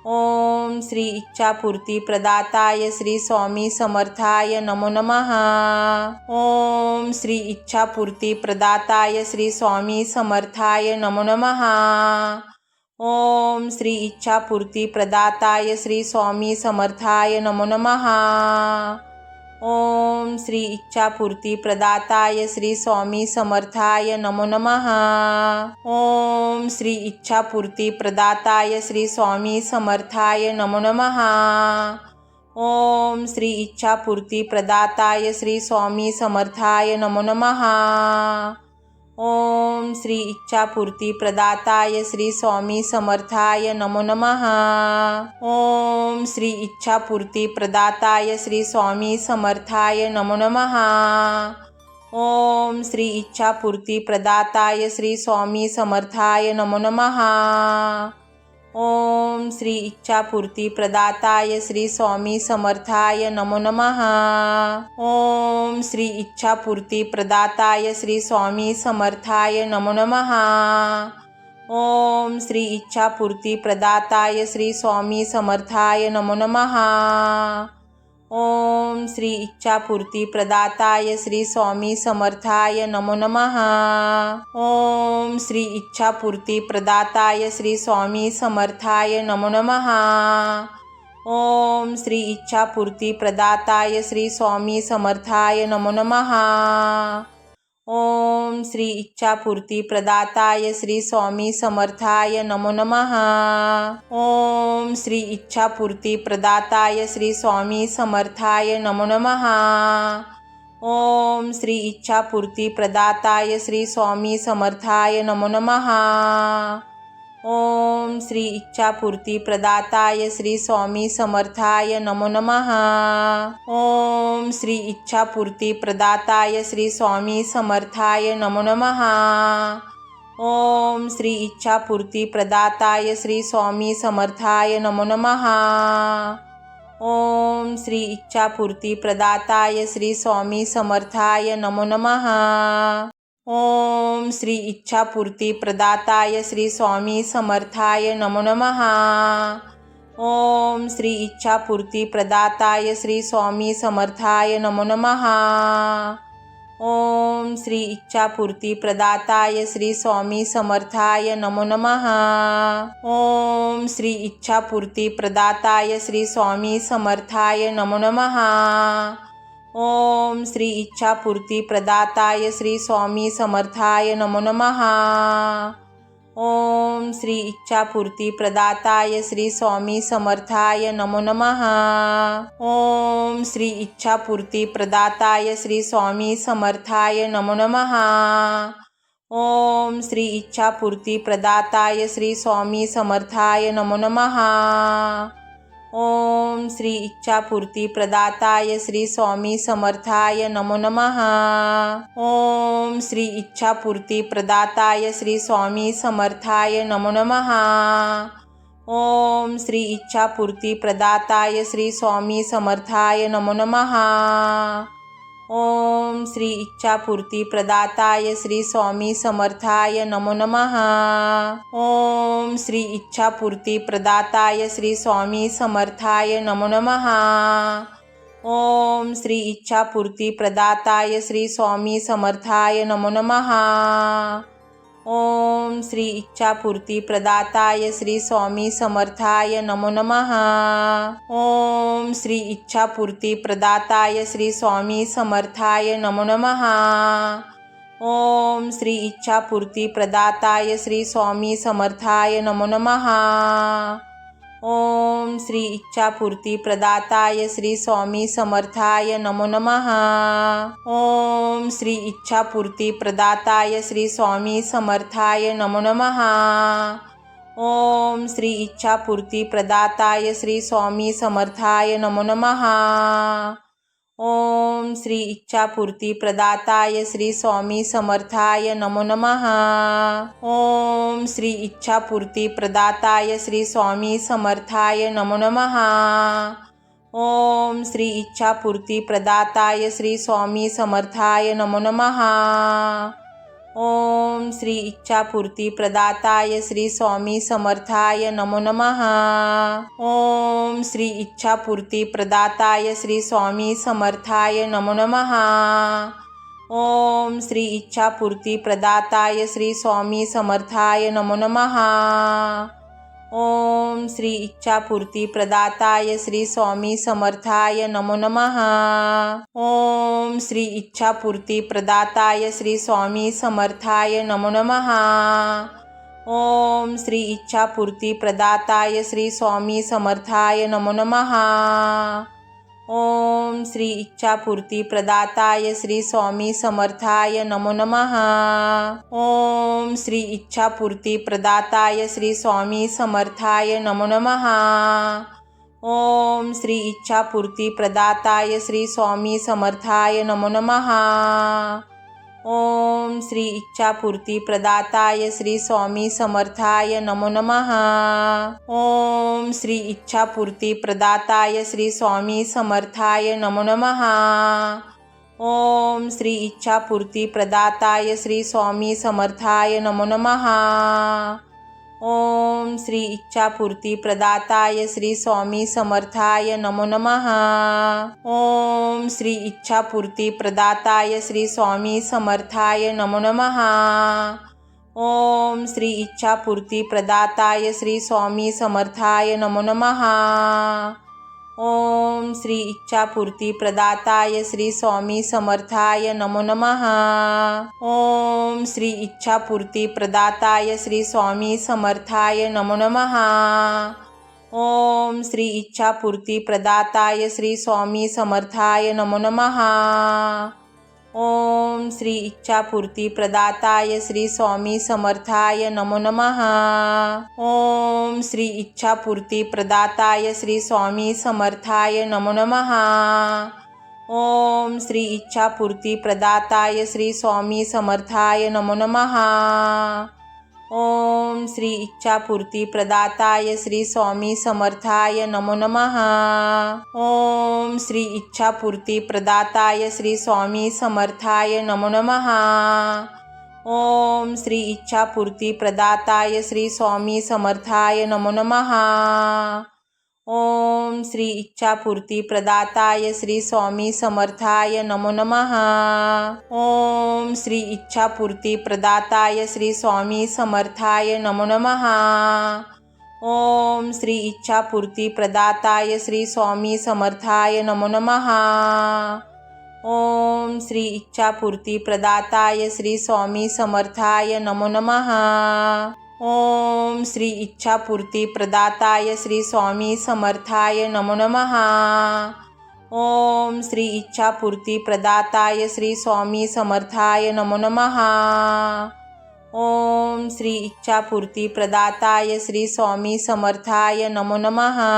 ओम श्री इच्छापूर्ती प्रदाताय श्री स्वामी समर्थाय नमो नमः। ओम श्री इच्छापूर्ती प्रदाताय श्री स्वामी समर्थाय नमो नमः। ओम श्री इच्छापूर्ती प्रदाताय श्री स्वामी समर्थाय नमो नमः। ओम श्री इच्छापूर्ती प्रदाताय श्री स्वामी समर्थाय नमो नमः। ओम श्री इच्छापूर्ती प्रदाताय श्री स्वामी समर्थाय नमो नमः। ओम श्री इच्छापूर्ती प्रदाताय श्री स्वामी समर्थाय नमो नमः। ओम श्री इच्छापूर्ती प्रदाताय श्री स्वामी समर्थाय नमो नमः। ओम श्री इच्छापूर्ती प्रदाताय श्री स्वामी समर्थाय नमो नमः। ओम श्री इच्छापूर्ती प्रदाताय श्री स्वामी समर्थाय नमो नमः। ओम श्री इच्छापूर्ती प्रदाताय श्री स्वामी समर्थाय नमो नमः। ओम श्री इच्छापूर्ती प्रदाताय श्री स्वामी समर्थाय नमो नमः। ओम श्री इच्छापूर्ती प्रदाताय श्री स्वामी समर्थाय नमो नमः। ओम श्री इच्छापूर्ती प्रदाताय श्री स्वामी समर्थाय नमो नमः। ओम श्री इच्छापूर्ती प्रदाताय श्री स्वामी समर्थाय नमो नमः। ओम श्री इच्छापूर्ती प्रदाताय श्री स्वामी समर्थाय नमो नमः। ओम श्री इच्छापूर्ती प्रदाताय श्री स्वामी समर्थाय नमो नमः। ओम श्री इच्छापूर्ती प्रदाताय श्री स्वामी समर्थाय नमो नमः। ओम श्री इच्छापूर्ती प्रदाताय श्री स्वामी समर्थाय नमो नमः। ओम श्री इच्छापूर्ती प्रदाताय श्री स्वामी समर्थाय नमो नमः। ओम श्री इच्छापूर्ती प्रदाताय श्री स्वामी समर्थाय नमो नमः। ओम श्री इच्छापूर्ती प्रदाताय श्री स्वामी समर्थाय नमो नमः। ओम श्री इच्छापूर्ती प्रदाताय श्री स्वामी समर्थाय नमो नमः। ओम श्री इच्छापूर्ती प्रदाताय श्री स्वामी समर्थाय नमो नमः। ओम श्री इच्छापूर्ती प्रदाताय श्री स्वामी समर्थाय नमो नमः। ओम श्री इच्छापूर्ती प्रदाताय श्री स्वामी समर्थाय नमो नमः। ओम श्री इच्छापूर्ती प्रदाताय श्री स्वामी समर्थाय नमो नमः। ओम श्री इच्छापूर्ती प्रदाताय श्री स्वामी समर्थाय नमो नमः। ओम श्री इच्छापूर्ती प्रदाताय श्री स्वामी समर्थाय नमो नमः। ओम श्री इच्छापूर्ती प्रदाताय श्री स्वामी समर्थाय नमो नमः। ओम श्री इच्छापूर्ती प्रदाताय श्री स्वामी समर्थाय नमो नमः। ओम श्री इच्छापूर्ती प्रदाताय श्री स्वामी समर्थाय नमो नमः। ओम श्री इच्छापूर्ती प्रदाताय श्री स्वामी समर्थाय नमो नमः। ओम श्री इच्छापूर्ती प्रदाताय श्री स्वामी समर्थाय नमो नमः। ओम श्री इच्छापूर्ती प्रदाताय श्री स्वामी समर्थाय नमो नमः। ओम श्री इच्छापूर्ती प्रदाताय श्री स्वामी समर्थाय नमो नमः। ओम श्री इच्छापूर्ती प्रदाताय श्री स्वामी समर्थाय नमो नमः। ओम श्री इच्छापूर्ती प्रदाताय श्री स्वामी समर्थाय नमो नमः। ओम श्री इच्छापूर्ती प्रदाताय श्री स्वामी समर्थाय नमो नमः। ओम श्री इच्छापूर्ती प्रदाताय श्री स्वामी समर्थाय नमो नमः। ओम श्री इच्छापूर्ती प्रदाताय श्री स्वामी समर्थाय नमो नमः। ओम श्री इच्छापूर्ती प्रदाताय श्री स्वामी समर्थाय नमो नमः। ओम श्री इच्छापूर्ती प्रदाताय श्री स्वामी समर्थाय नमो नमः। ओम श्री इच्छापूर्ती प्रदाताय श्री स्वामी समर्थाय नमो नमः। ओम श्री इच्छापूर्ती प्रदाताय श्री स्वामी समर्थाय नमो नमः। ओम श्री इच्छापूर्ती प्रदाताय श्री स्वामी समर्थाय नमो नमः। ओम श्री इच्छापूर्ती प्रदाताय श्री स्वामी समर्थाय नमो नमः। ओम श्री इच्छापूर्ती प्रदाताय श्री स्वामी समर्थाय नमो नमः। ओम श्री इच्छापूर्ती प्रदाताय श्री स्वामी समर्थाय नमो नमः। ओम श्री इच्छापूर्ती प्रदाताय श्री स्वामी समर्थाय नमो नमः। ओम श्री इच्छापूर्ती प्रदाताय श्री स्वामी समर्थाय नमो नमः। ओम श्री इच्छापूर्ती प्रदाताय श्री स्वामी समर्थाय नमो नमः। ओम श्री इच्छापूर्ती प्रदाताय श्री स्वामी समर्थाय नमो नमः। ओम श्री इच्छापूर्ती प्रदाताय श्री स्वामी समर्थाय नमो नमः। ओम श्री इच्छापूर्ती प्रदाताय श्री स्वामी समर्थाय नमो नमः। ओम श्री इच्छापूर्ती प्रदाताय श्री स्वामी समर्थाय नमो नमः। ओम श्री इच्छापूर्ती प्रदाताय श्री स्वामी समर्थाय नमो नमः। ओम श्री इच्छापूर्ती प्रदाताय श्री स्वामी समर्थाय नमो नमः। ओम श्री इच्छापूर्ती प्रदाताय श्री स्वामी समर्थाय नमो नमः। ओम श्री इच्छापूर्ती प्रदाताय श्री स्वामी समर्थाय नमो नमः। ओम श्री इच्छापूर्ती प्रदाताय श्री स्वामी समर्थाय नमो नमः। ओम श्री इच्छापूर्ती प्रदाताय श्री स्वामी समर्थाय नमो नमः। ओम श्री इच्छापूर्ती प्रदाताय श्री स्वामी समर्थाय नमो नमः। ओम श्री इच्छापूर्ती प्रदाताय श्री स्वामी समर्थाय नमो नमः। ओम श्री इच्छापूर्ती प्रदाताय श्री स्वामी समर्थाय नमो नमः। ओम श्री इच्छापूर्ती प्रदाताय श्री स्वामी समर्थाय नमो नमः। ओम श्री इच्छापूर्ती प्रदाताय श्री स्वामी समर्थाय नमो नमः। ओम श्री इच्छापूर्ती प्रदाताय श्री स्वामी समर्थाय नमो नमः। ओम श्री इच्छापूर्ती प्रदाताय श्री स्वामी समर्थाय नमो नमः। ओम श्री इच्छापूर्ती प्रदाताय श्री स्वामी समर्थाय नमो नमः। ओम श्री इच्छापूर्ती प्रदाताय श्री स्वामी समर्थाय नमो नमः। ओम श्री इच्छापूर्ती प्रदाताय श्री स्वामी समर्थाय नमो नमः। ओम श्री इच्छापूर्ती प्रदाताय श्री स्वामी समर्थाय नमो नमः। ओम श्री इच्छापूर्ती प्रदाताय श्री स्वामी समर्थाय नमो नमः। ओम श्री इच्छापूर्ती प्रदाताय श्री स्वामी समर्थाय नमो नमः। ओम श्री इच्छापूर्ती प्रदाताय श्री स्वामी समर्थाय नमो नमः। ओम श्री इच्छापूर्ती प्रदाताय श्री स्वामी समर्थाय नमो नमः।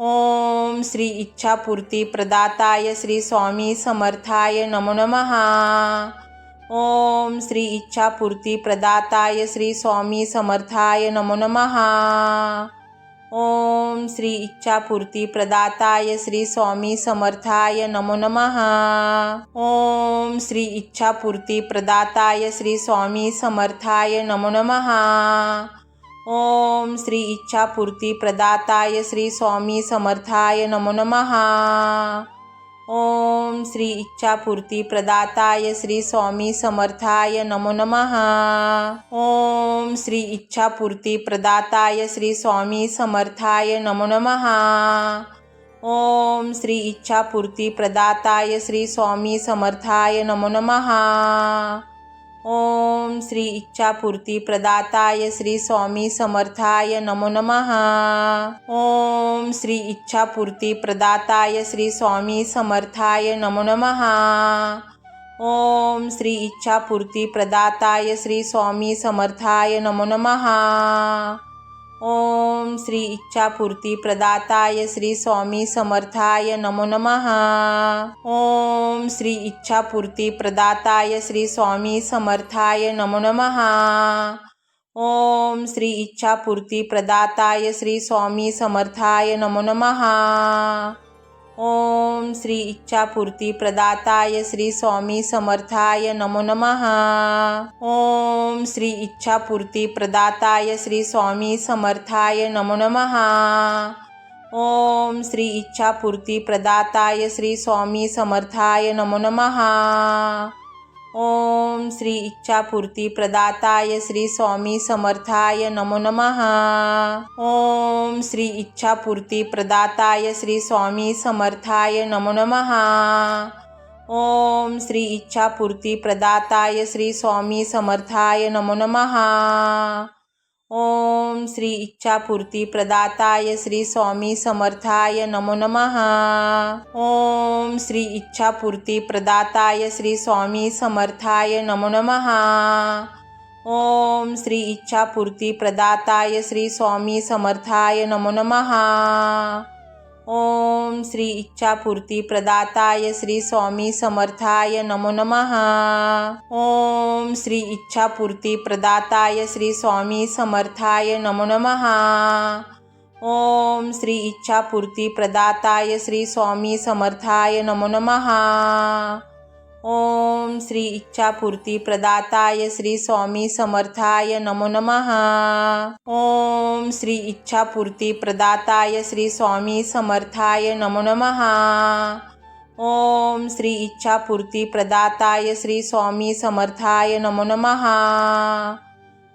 ओम श्री इच्छापूर्ती प्रदाताय श्री स्वामी समर्थाय नमो नमः। ओम श्री इच्छापूर्ती प्रदाताय श्री स्वामी समर्थाय नमो नमः। ओम श्री इच्छापूर्ती प्रदाताय श्री स्वामी समर्थाय नमो नमः। ओम श्री इच्छापूर्ती प्रदाताय श्री स्वामी समर्थाय नमो नमः। ओम श्री इच्छापूर्ती प्रदाताय श्री स्वामी समर्थाय नमो नमः। ओम श्री इच्छापूर्ती प्रदाताय श्री स्वामी समर्थाय नमो नमः। ओम श्री इच्छापूर्ती प्रदाताय श्री स्वामी समर्थाय नमो नमः। ओम श्री इच्छापूर्ती प्रदाताय श्री स्वामी समर्थाय नमो नमः। ओम श्री इच्छापूर्ती प्रदाताय श्री स्वामी समर्थाय नमो नमः। ओम श्री इच्छापूर्ती प्रदाताय श्री स्वामी समर्थाय नमो नमः। ओम श्री इच्छापूर्ती प्रदाताय श्री स्वामी समर्थाय नमो नमः। ओम श्री इच्छापूर्ती प्रदाताय श्री स्वामी समर्थाय नमो नमः। ओम श्री इच्छापूर्ती प्रदाताय श्री स्वामी समर्थाय नमो नमः। ओम श्री इच्छापूर्ती प्रदाताय श्री स्वामी समर्थाय नमो नमः। ओम श्री इच्छापूर्ती प्रदाताय श्री स्वामी समर्थाय नमो नमः। ओम श्री इच्छापूर्ती प्रदाताय श्री स्वामी समर्थाय नमो नमः। ओम श्री इच्छापूर्ती प्रदाताय श्री स्वामी समर्थाय नमो नमः। ओम श्री इच्छापूर्ती प्रदाताय श्री स्वामी समर्थाय नमो नमः। ओम श्री इच्छापूर्ती प्रदाताय श्री स्वामी समर्थाय नमो नमः। ओम श्री इच्छापूर्ती प्रदाताय श्री स्वामी समर्थाय नमो नमः। ओम श्री इच्छापूर्ती प्रदाताय श्री स्वामी समर्थाय नमो नमः। ओम श्री इच्छापूर्ती प्रदाताय श्री स्वामी समर्थाय नमो नमः। ओम श्री इच्छापूर्ती प्रदाताय श्री स्वामी समर्थाय नमो नमः। ओम श्री इच्छापूर्ती प्रदाताय श्री स्वामी समर्थाय नमो नमः। ओम श्री इच्छापूर्ती प्रदाताय श्री स्वामी समर्थाय नमो नमः। ओम श्री इच्छापूर्ती प्रदाताय श्री स्वामी समर्थाय नमो नमः। ओम श्री इच्छापूर्ती प्रदाताय श्री स्वामी समर्थाय नमो नमः। ओम श्री इच्छापूर्ती प्रदाताय श्री स्वामी समर्थाय नमो नमः। ओम श्री इच्छापूर्ती प्रदाताय श्री स्वामी समर्थाय नमो नमः।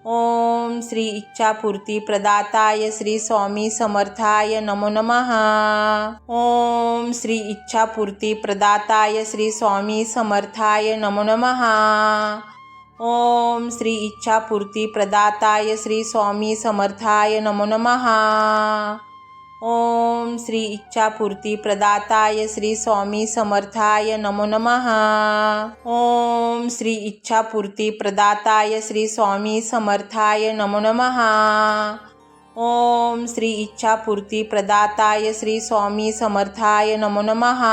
ओम श्री इच्छापूर्ती प्रदाताय श्री स्वामी समर्थाय नमो नमः। ओम श्री इच्छापूर्ती प्रदाताय श्री स्वामी समर्थाय नमो नमः। ओम श्री इच्छापूर्ती प्रदाताय श्री स्वामी समर्थाय नमो नमः। ओम श्री इच्छापूर्ती प्रदाताय श्री स्वामी समर्थाय नमो नमः। ओम श्री इच्छापूर्ती प्रदाताय श्री स्वामी समर्थाय नमो नमः। ओम श्री इच्छापूर्ती प्रदाताय श्री स्वामी समर्थाय नमो नमः।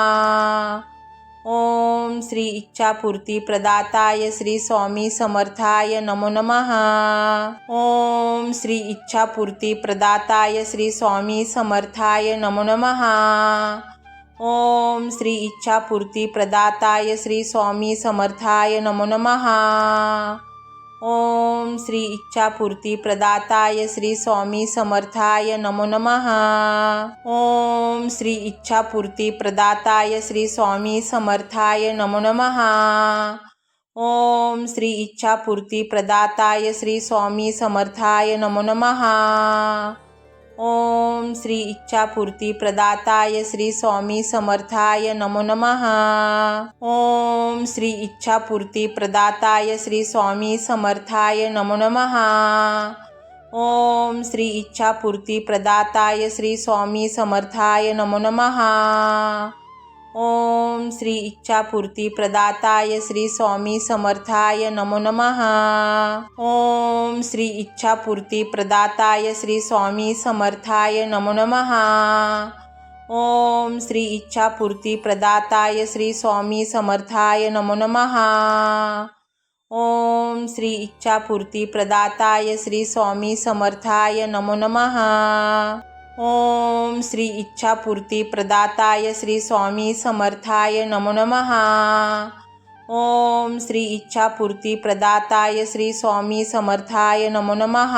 ओम श्री इच्छापूर्ती प्रदाताय श्री स्वामी समर्थाय नमो नमः। ओम श्री इच्छापूर्ती प्रदाताय श्री स्वामी समर्थाय नमो नमः। ओम श्री इच्छापूर्ती प्रदाताय श्री स्वामी समर्थाय नमो नमः। ओम श्री इच्छापूर्ती प्रदाताय श्री स्वामी समर्थाय नमो नमः। ओम श्री इच्छापूर्ती प्रदाताय श्री स्वामी समर्थाय नमो नमः। ओम श्री इच्छापूर्ती प्रदाताय श्री स्वामी समर्थाय नमो नमः। ओम श्री इच्छापूर्ती प्रदाताय श्री स्वामी समर्थाय नमो नमः। ओम श्री इच्छापूर्ती प्रदाताय श्री स्वामी समर्थाय नमो नमः। ओम श्री इच्छापूर्ती प्रदाताय श्री स्वामी समर्थाय नमो नमः। ओम श्री इच्छापूर्ती प्रदाताय श्री स्वामी समर्थाय नमो नमः। ओम श्री इच्छापूर्ती प्रदाताय श्री स्वामी समर्थाय नमो नमः। ओम श्री इच्छापूर्ती प्रदाताय श्री स्वामी समर्थाय नमो नमः। ओम श्री इच्छापूर्ती प्रदाताय श्री स्वामी समर्थाय नमो नमः। ओम श्री इच्छापूर्ती प्रदाताय श्री स्वामी समर्थाय नमो नमः। ओम श्री इच्छापूर्ती प्रदाताय श्री स्वामी समर्थाय नमो नमः।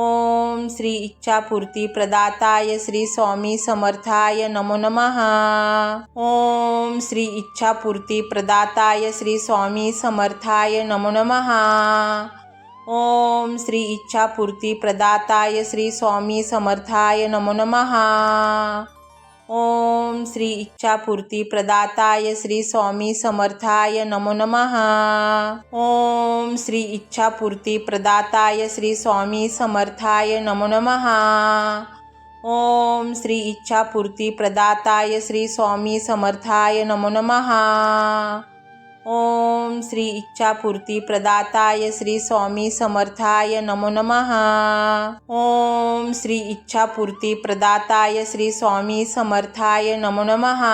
ओम श्री इच्छापूर्ती प्रदाताय श्री स्वामी समर्थाय नमो नमः। ओम श्री इच्छापूर्ती प्रदाताय श्री स्वामी समर्थाय नमो नमः। ओम श्री इच्छापूर्ती प्रदाताय श्री स्वामी समर्थाय नमो नमः। ओम श्री इच्छापूर्ती प्रदाताय श्री स्वामी समर्थाय नमो नमः। ओम श्री इच्छापूर्ती प्रदाताय श्री स्वामी समर्थाय नमो नमः। ओम श्री इच्छापूर्ती प्रदाताय श्री स्वामी समर्थाय नमो नमः। ओम श्री इच्छापूर्ती प्रदाताय श्री स्वामी समर्थाय नमो नमः। ओम श्री इच्छापूर्ती प्रदाताय श्री स्वामी समर्थाय नमो नमः।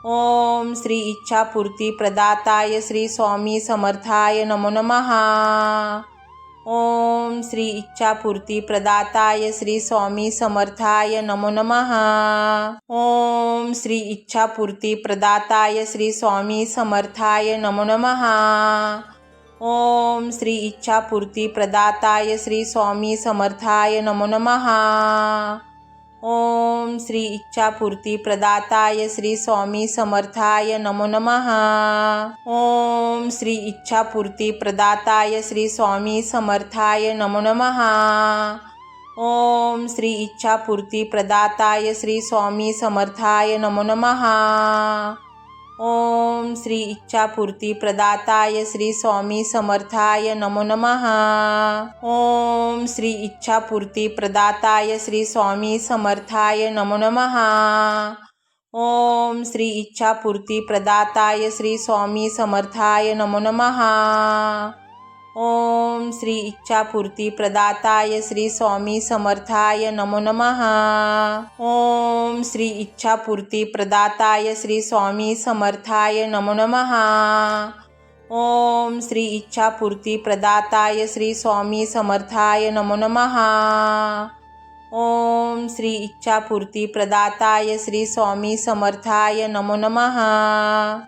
ओम श्री इच्छापूर्ती प्रदाताय श्री स्वामी समर्थाय नमो नमः। ओम श्री इच्छापूर्ती प्रदाताय श्री स्वामी समर्थाय नमो नमः। ओम श्री इच्छापूर्ती प्रदाताय श्री स्वामी समर्थाय नमो नमः। ओम श्री इच्छापूर्ती प्रदाताय श्री स्वामी समर्थाय नमो नमः। ओम श्री इच्छापूर्ती प्रदाताय श्री स्वामी समर्थाय नमो नमः। ओम श्री इच्छापूर्ती प्रदाताय श्री स्वामी समर्थाय नमो नमः। ओम श्री इच्छापूर्ती प्रदाताय श्री स्वामी समर्थाय नमो नमः। ओम श्री इच्छापूर्ती प्रदाताय श्री स्वामी समर्थाय नमो नमः। ओम श्री इच्छापूर्ती प्रदाताय श्री स्वामी समर्थाय नमो नमः। ओम श्री इच्छापूर्ती प्रदाताय श्री स्वामी समर्थाय नमो नमः। ओम श्री इच्छापूर्ती प्रदाताय श्री स्वामी समर्थाय नमो नमः। ओम श्री इच्छापूर्ती प्रदाताय श्री स्वामी समर्थाय नमो नमः। ओम श्री इच्छापूर्ती प्रदाताय श्री स्वामी समर्थाय नमो नमः। ओम श्री इच्छापूर्ती प्रदाताय श्री स्वामी समर्थाय नमो नमः।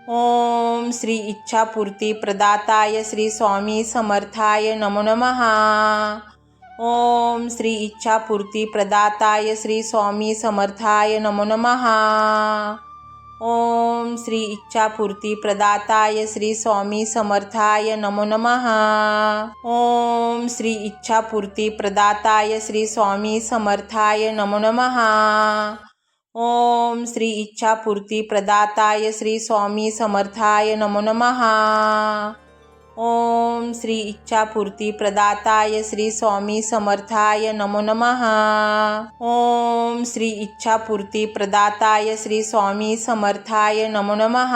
ओम श्री इच्छापूर्ती प्रदाताय श्री स्वामी समर्थाय नमो नमः। ओम श्री इच्छापूर्ती प्रदाताय श्री स्वामी समर्थाय नमो नमः। ओम श्री इच्छापूर्ती प्रदाताय श्री स्वामी समर्थाय नमो नमः। ओम श्री इच्छापूर्ती प्रदाताय श्री स्वामी समर्थाय नमो नमः। ओम श्री इच्छापूर्ती प्रदाताय श्री स्वामी समर्थाय नमो नमः। ओम श्री इच्छापूर्ती प्रदाताय श्री स्वामी समर्थाय नमो नमः। ओम श्री इच्छापूर्ती प्रदाताय श्री स्वामी समर्थाय नमो नमः।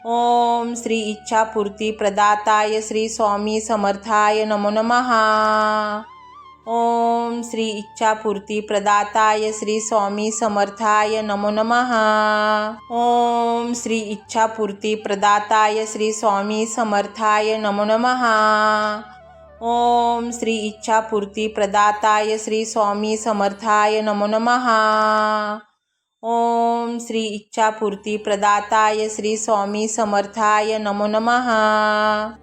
ओम श्री इच्छापूर्ती प्रदाताय श्री स्वामी समर्थाय नमो नमः। ओम श्री इच्छापूर्ती प्रदाताय श्री स्वामी समर्थाय नमो नमः। ओम श्री इच्छापूर्ती प्रदाताय श्री स्वामी समर्थाय नमो नमः। ओम श्री इच्छापूर्ती प्रदाताय श्री स्वामी समर्थाय नमो नमः। ओम श्री इच्छापूर्ती प्रदाताय श्री स्वामी समर्थाय नमो नमः।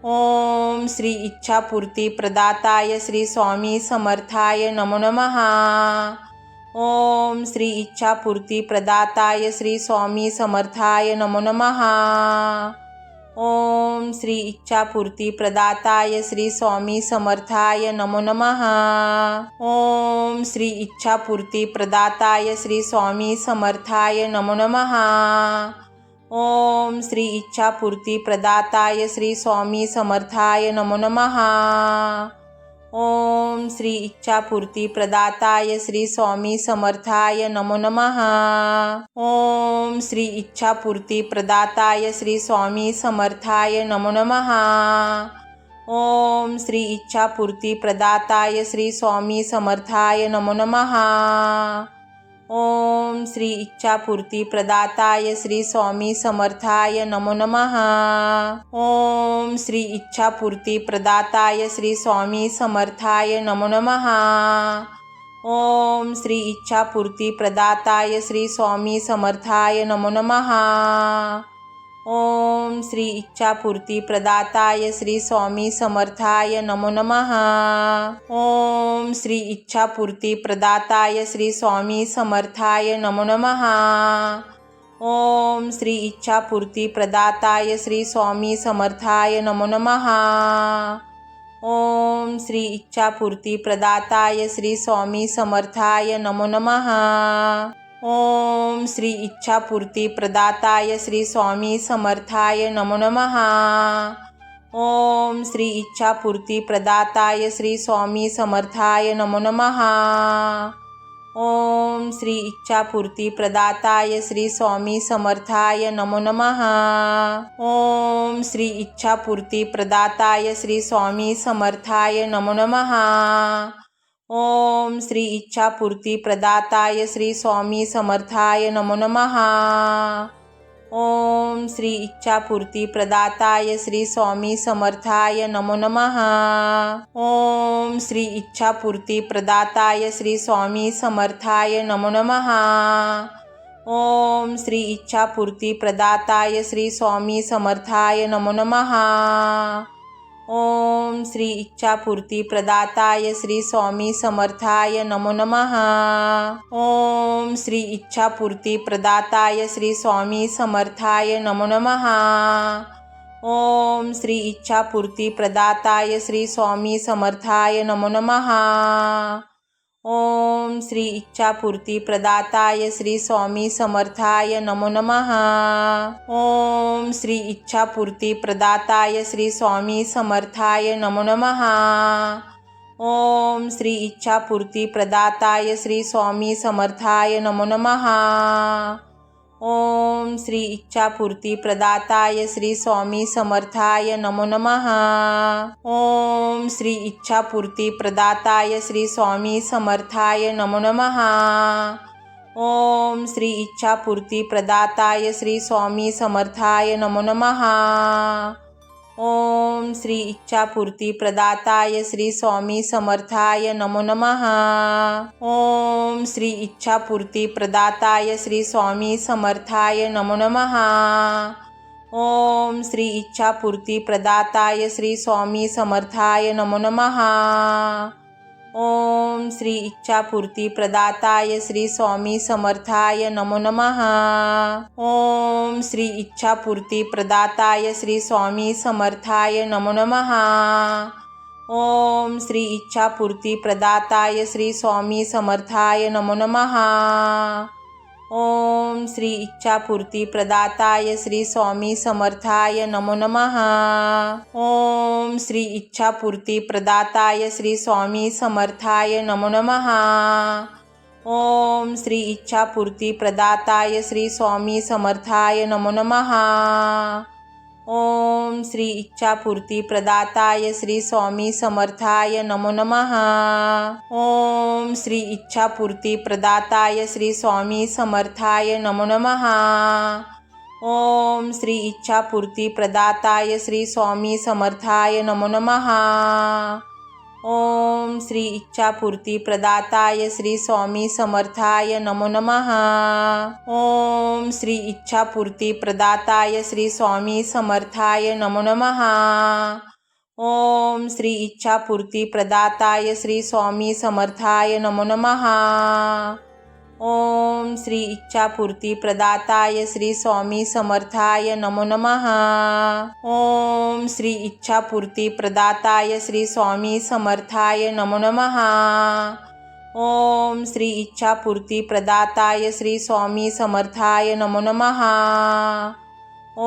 ओम श्री इच्छापूर्ती प्रदाताय श्री स्वामी समर्थाय नमो नमः। ओम श्री इच्छापूर्ती प्रदाताय श्री स्वामी समर्थाय नमो नमः। ओम श्री इच्छापूर्ती प्रदाताय श्री स्वामी समर्थाय नमो नमः। ओम श्री इच्छापूर्ती प्रदाताय श्री स्वामी समर्थाय नमो नमः। ओम श्री इच्छापूर्ती प्रदाताय श्री स्वामी समर्थाय नमो नमः। ओम श्री इच्छापूर्ती प्रदाताय श्री स्वामी समर्थाय नमो नमः। ओम श्री इच्छापूर्ती प्रदाताय श्री स्वामी समर्थाय नमो नमः। ओम श्री इच्छापूर्ती प्रदाताय श्री स्वामी समर्थाय नमो नमः। ओम श्री इच्छापूर्ती प्रदाताय श्री स्वामी समर्थाय नमो नमः। ओम श्री इच्छापूर्ती प्रदाताय श्री स्वामी समर्थाय नमो नमः। ओम श्री इच्छापूर्ती प्रदाताय श्री स्वामी समर्थाय नमो नमः। ओम श्री इच्छापूर्ती प्रदाताय श्री स्वामी समर्थाय नमो नमः। ओम श्री इच्छापूर्ती प्रदाताय श्री स्वामी समर्थाय नमो नमः। ओम श्री इच्छापूर्ती प्रदाताय श्री स्वामी समर्थाय नमो नमः। ओम श्री इच्छापूर्ती प्रदाताय श्री स्वामी समर्थाय नमो नमः। ओम श्री इच्छापूर्ती प्रदाताय श्री स्वामी समर्थाय नमो नमः। ओम श्री इच्छापूर्ती प्रदाताय श्री स्वामी समर्थाय नमो नमः। ओम श्री इच्छापूर्ती प्रदाताय श्री स्वामी समर्थाय नमो नमः। ओम श्री इच्छापूर्ती प्रदाताय श्री स्वामी समर्थाय नमो नमः। ओम श्री इच्छापूर्ती प्रदाताय श्री स्वामी समर्थाय नमो नमः। ओम श्री इच्छापूर्ती प्रदाताय श्री स्वामी समर्थाय नमो नमः। ओम श्री इच्छापूर्ती प्रदाताय श्री स्वामी समर्थाय नमो नमः। ओम श्री इच्छापूर्ती प्रदाताय श्री स्वामी समर्थाय नमो नमः। ओम श्री इच्छापूर्ती प्रदाताय श्री स्वामी समर्थाय नमो नमः। ओम श्री इच्छापूर्ती प्रदाताय श्री स्वामी समर्थाय नमो नमः। ओम श्री इच्छापूर्ती प्रदाताय श्री स्वामी समर्थाय नमो नमः। ओम श्री इच्छापूर्ती प्रदाताय श्री स्वामी समर्थाय नमो नमः। ओम श्री इच्छापूर्ती प्रदाताय श्री स्वामी समर्थाय नमो नमः। ओम श्री इच्छापूर्ती प्रदाताय श्री स्वामी समर्थाय नमो नमः। ओम श्री इच्छापूर्ती प्रदाताय श्री स्वामी समर्थाय नमो नमः। ओम श्री इच्छापूर्ती प्रदाताय श्री स्वामी समर्थाय नमो नमः। ओम श्री इच्छापूर्ती प्रदाताय श्री स्वामी समर्थाय नमो नमः। ओम श्री इच्छापूर्ती प्रदाताय श्री स्वामी समर्थाय नमो नमः। ओम श्री इच्छापूर्ती प्रदाताय श्री स्वामी समर्थाय नमो नमः। ओम श्री इच्छापूर्ती प्रदाताय श्री स्वामी समर्थाय नमो नमः। ओम श्री इच्छापूर्ती प्रदाताय श्री स्वामी समर्थाय नमो नमः। ओम श्री इच्छापूर्ती प्रदाताय श्री स्वामी समर्थाय नमो नमः। ओम श्री इच्छापूर्ती प्रदाताय श्री स्वामी समर्थाय नमो नमः। ओम श्री इच्छापूर्ती प्रदाताय श्री स्वामी समर्थाय नमो नमः। ओम श्री इच्छापूर्ती प्रदाताय श्री स्वामी समर्थाय नमो नमः। ओम श्री इच्छापूर्ती प्रदाताय श्री स्वामी समर्थाय नमो नमः। ओम श्री इच्छापूर्ती प्रदाताय श्री स्वामी समर्थाय नमो नमः। ओम श्री इच्छापूर्ती प्रदाताय श्री स्वामी समर्थाय नमो नमः। ओम श्री इच्छापूर्ती प्रदाताय श्री स्वामी समर्थाय नमो नमः। ओम श्री इच्छापूर्ती प्रदाताय श्री स्वामी समर्थाय नमो नमः। ओम श्री इच्छापूर्ती प्रदाताय श्री स्वामी समर्थाय नमो नमः। ओम श्री इच्छापूर्ती प्रदाताय श्री स्वामी समर्थाय नमो नमः। ओम श्री इच्छापूर्ती प्रदाताय श्री स्वामी समर्थाय नमो नमः। ओम श्री इच्छापूर्ती प्रदाताय श्री स्वामी समर्थाय नमो नमः। ओम श्री इच्छापूर्ती प्रदाताय श्री स्वामी समर्थाय नमो नमः।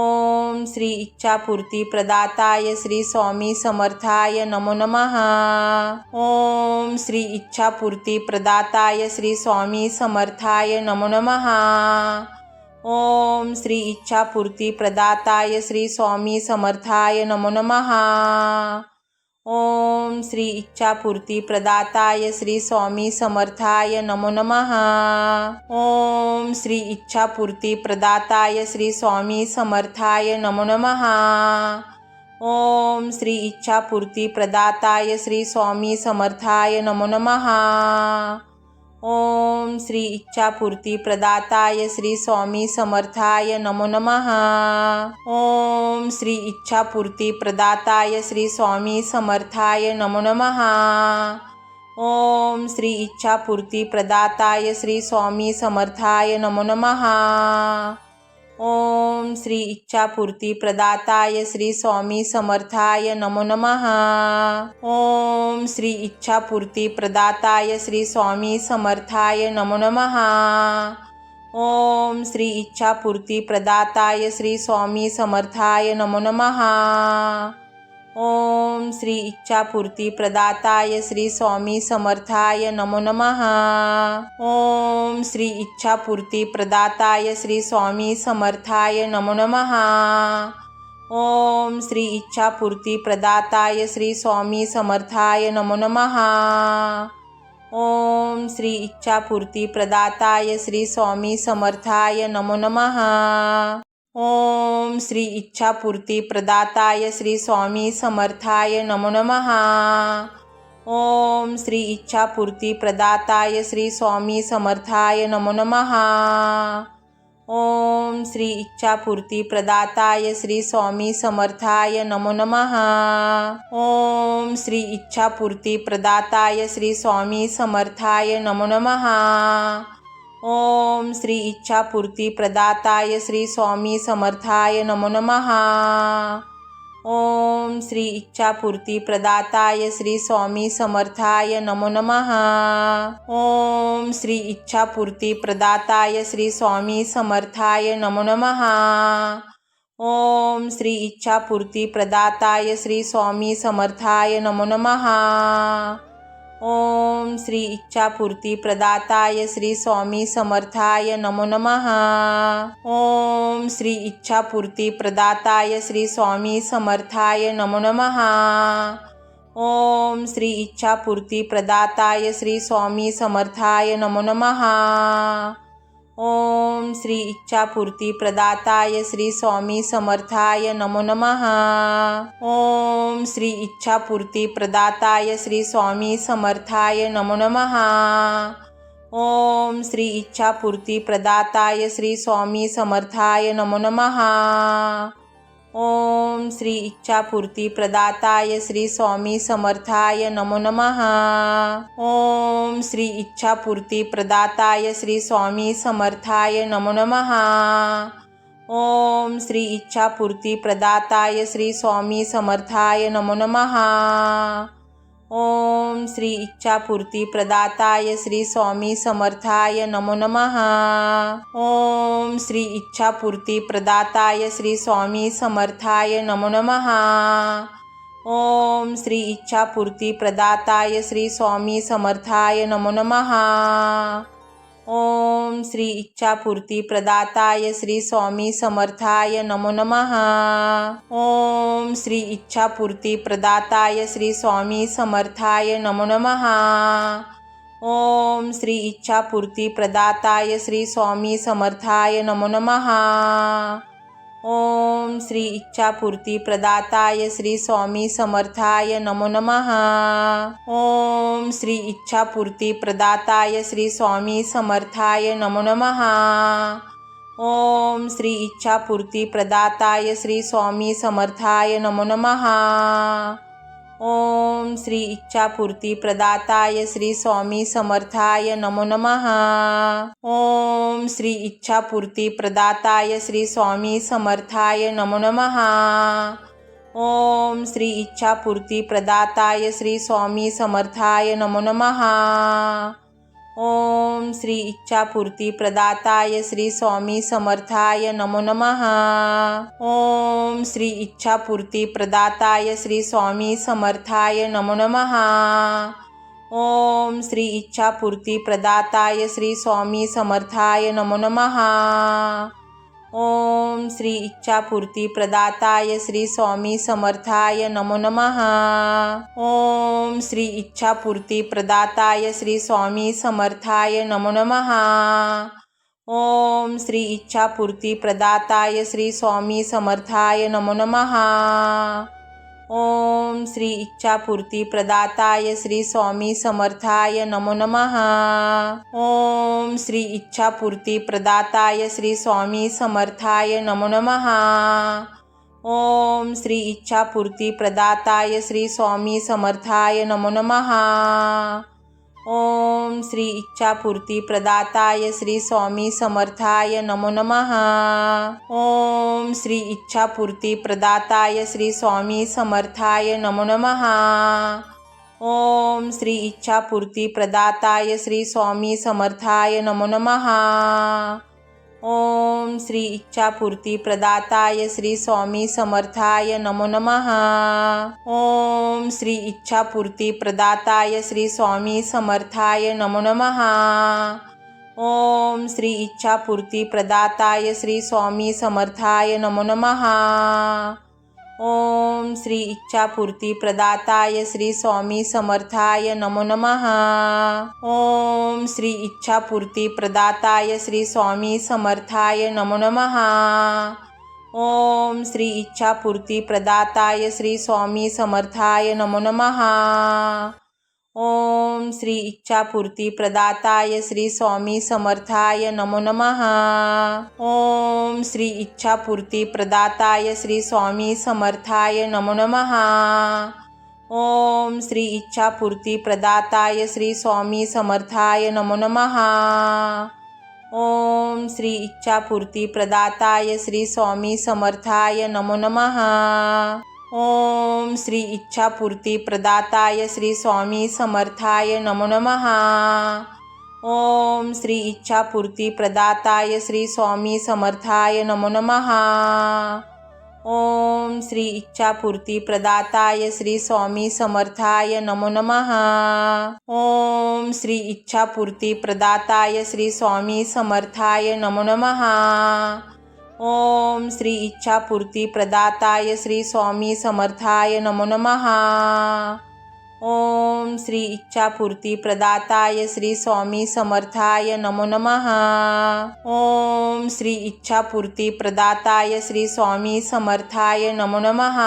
ओम श्री इच्छापूर्ती प्रदाताय श्री स्वामी समर्थाय नमो नमः। ओम श्री इच्छापूर्ती प्रदाताय श्री स्वामी समर्थाय नमो नमः। ओम श्री इच्छापूर्ती प्रदाताय श्री स्वामी समर्थाय नमो नमः। ओम श्री इच्छापूर्ती प्रदाताय श्री स्वामी समर्थाय नमो नमः। ओम श्री इच्छापूर्ती प्रदाताय श्री स्वामी समर्थाय नमो नमः। ओम श्री इच्छापूर्ती प्रदाताय श्री स्वामी समर्थाय नमो नमः। ओम श्री इच्छापूर्ती प्रदाताय श्री स्वामी समर्थाय नमो नमः। ओम श्री इच्छापूर्ती प्रदाताय श्री स्वामी समर्थाय नमो नमः। ओम श्री इच्छापूर्ती प्रदाताय श्री स्वामी समर्थाय नमो नमः। ओम श्री इच्छापूर्ती प्रदाताय श्री स्वामी समर्थाय नमो नमः। ओम श्री इच्छापूर्ती प्रदाताय श्री स्वामी समर्थाय नमो नमः। ओम श्री इच्छापूर्ती प्रदाताय श्री स्वामी समर्थाय नमो नमः। ओम श्री इच्छापूर्ती प्रदाताय श्री स्वामी समर्थाय नमो नमः। ओम श्री इच्छापूर्ती प्रदाताय श्री स्वामी समर्थाय नमो नमः। ओम श्री इच्छापूर्ती प्रदाताय श्री स्वामी समर्थाय नमो नमः। ओम श्री इच्छापूर्ती प्रदाताय श्री स्वामी समर्थाय नमो नमः। ओम श्री इच्छापूर्ती प्रदाताय श्री स्वामी समर्थाय नमो नमः। ओम श्री इच्छापूर्ती प्रदाताय श्री स्वामी समर्थाय नमो नमः। ओम श्री इच्छापूर्ती प्रदाताय श्री स्वामी समर्थाय नमो नमः। ओम श्री इच्छापूर्ती प्रदाताय श्री स्वामी समर्थाय नमो नमः। ओम श्री इच्छापूर्ती प्रदाताय श्री स्वामी समर्थाय नमो नमः। ओम श्री इच्छापूर्ती प्रदाताय श्री स्वामी समर्थाय नमो नमः। ओम श्री इच्छापूर्ती प्रदाताय श्री स्वामी समर्थाय नमो नमः। ओम श्री इच्छापूर्ती प्रदाताय श्री स्वामी समर्थाय नमो नमः। ओम श्री इच्छापूर्ती प्रदाताय श्री स्वामी समर्थाय नमो नमः। ओम श्री इच्छापूर्ती प्रदाताय श्री स्वामी समर्थाय नमो नमः। ओम श्री इच्छापूर्ती प्रदाताय श्री स्वामी समर्थाय नमो नमः। ओम श्री इच्छापूर्ती प्रदाताय श्री स्वामी समर्थाय नमो नमः। ओम श्री इच्छापूर्ती प्रदाताय श्री स्वामी समर्थाय नमो नमः। ओम श्री इच्छापूर्ती प्रदाताय श्री स्वामी समर्थाय नमो नमः। ओम श्री इच्छापूर्ती प्रदाताय श्री स्वामी समर्थाय नमो नमः। ओम श्री इच्छापूर्ती प्रदाताय श्री स्वामी समर्थाय नमो नमः। ओम श्री इच्छापूर्ती प्रदाताय श्री स्वामी समर्थाय नमो नमः। ओम श्री इच्छापूर्ती प्रदाताय श्री स्वामी समर्थाय नमो नमः। ओम श्री इच्छापूर्ती प्रदाताय श्री स्वामी समर्थाय नमो नमः। ओम श्री इच्छापूर्ती प्रदाताय श्री स्वामी समर्थाय नमो नमः। ओम श्री इच्छापूर्ती प्रदाताय श्री स्वामी समर्थाय नमो नमः। ओम श्री इच्छापूर्ती प्रदाताय श्री स्वामी समर्थाय नमो नमः। ओम श्री इच्छापूर्ती प्रदाताय श्री स्वामी समर्थाय नमो नमः। ओम श्री इच्छापूर्ती प्रदाताय श्री स्वामी समर्थाय नमो नमः। ओम श्री इच्छापूर्ती प्रदाताय श्री स्वामी समर्थाय नमो नमः। ओम श्री इच्छापूर्ती प्रदाताय श्री स्वामी समर्थाय नमो नमः। ओम श्री इच्छापूर्ती प्रदाताय श्री स्वामी समर्थाय नमो नमः। ओम श्री इच्छापूर्ती प्रदाताय श्री स्वामी समर्थाय नमो नमः। ओम श्री इच्छापूर्ती प्रदाताय श्री स्वामी समर्थाय नमो नमः। ओम श्री इच्छापूर्ती प्रदाताय श्री स्वामी समर्थाय नमो नमः। ओम श्री इच्छापूर्ती प्रदाताय श्री स्वामी समर्थाय नमो नमः। ओम श्री इच्छापूर्ती प्रदाताय श्री स्वामी समर्थाय नमो नमः। ओम श्री इच्छापूर्ती प्रदाताय श्री स्वामी समर्थाय नमो नमः। ओम श्री इच्छापूर्ती प्रदाताय श्री स्वामी समर्थाय नमो नमः। ओम श्री इच्छापूर्ती प्रदाताय श्री स्वामी समर्थाय नमो नमः। ओम श्री इच्छापूर्ती प्रदाताय श्री स्वामी समर्थाय नमो नमः। ओम श्री इच्छापूर्ती प्रदाताय श्री स्वामी समर्थाय नमो नमः। ओम श्री इच्छापूर्ती प्रदाताय श्री स्वामी समर्थाय नमो नमः। ओम श्री इच्छापूर्ती प्रदाताय श्री स्वामी समर्थाय नमो नमः। ओम श्री इच्छापूर्ती प्रदाताय श्री स्वामी समर्थाय नमो नमः। ओम श्री इच्छापूर्ती प्रदाताय श्री स्वामी समर्थाय नमो नमः। ओम श्री इच्छापूर्ती प्रदाताय श्री स्वामी समर्थाय नमो नमः। ओम श्री इच्छापूर्ती प्रदाताय श्री स्वामी समर्थाय नमो नमः। ओम श्री इच्छापूर्ती प्रदाताय श्री स्वामी समर्थाय नमो नमः। ओम श्री इच्छापूर्ती प्रदाताय श्री स्वामी समर्थाय नमो नमः। ओम श्री इच्छापूर्ती प्रदाताय श्री स्वामी समर्थाय नमो नमः। ओम श्री इच्छापूर्ती प्रदाताय श्री स्वामी समर्थाय नमो नमः। ओम श्री इच्छापूर्ती प्रदाताय श्री स्वामी समर्थाय नमो नमः। ओम श्री इच्छापूर्ती प्रदाताय श्री स्वामी समर्थाय नमो नमः। ओम श्री इच्छापूर्ती प्रदाताय श्री स्वामी समर्थाय नमो नमः। ओम श्री इच्छापूर्ती प्रदाताय श्री स्वामी समर्थाय नमो नमः। ओम श्री इच्छापूर्ती प्रदाताय श्री स्वामी समर्थाय नमो नमः। ओम श्री इच्छापूर्ती प्रदाताय श्री स्वामी समर्थाय नमो नमः। ओम श्री इच्छापूर्ती प्रदाताय श्री स्वामी समर्थाय नमो नमः। ओम श्री इच्छापूर्ती प्रदाताय श्री स्वामी समर्थाय नमो नमः। ओम श्री इच्छापूर्ती प्रदाताय श्री स्वामी समर्थाय नमो नमः। ओम श्री इच्छापूर्ती प्रदाताय श्री स्वामी समर्थाय नमो नमः। ओम श्री इच्छापूर्ती प्रदाताय श्री स्वामी समर्थाय नमो नमः।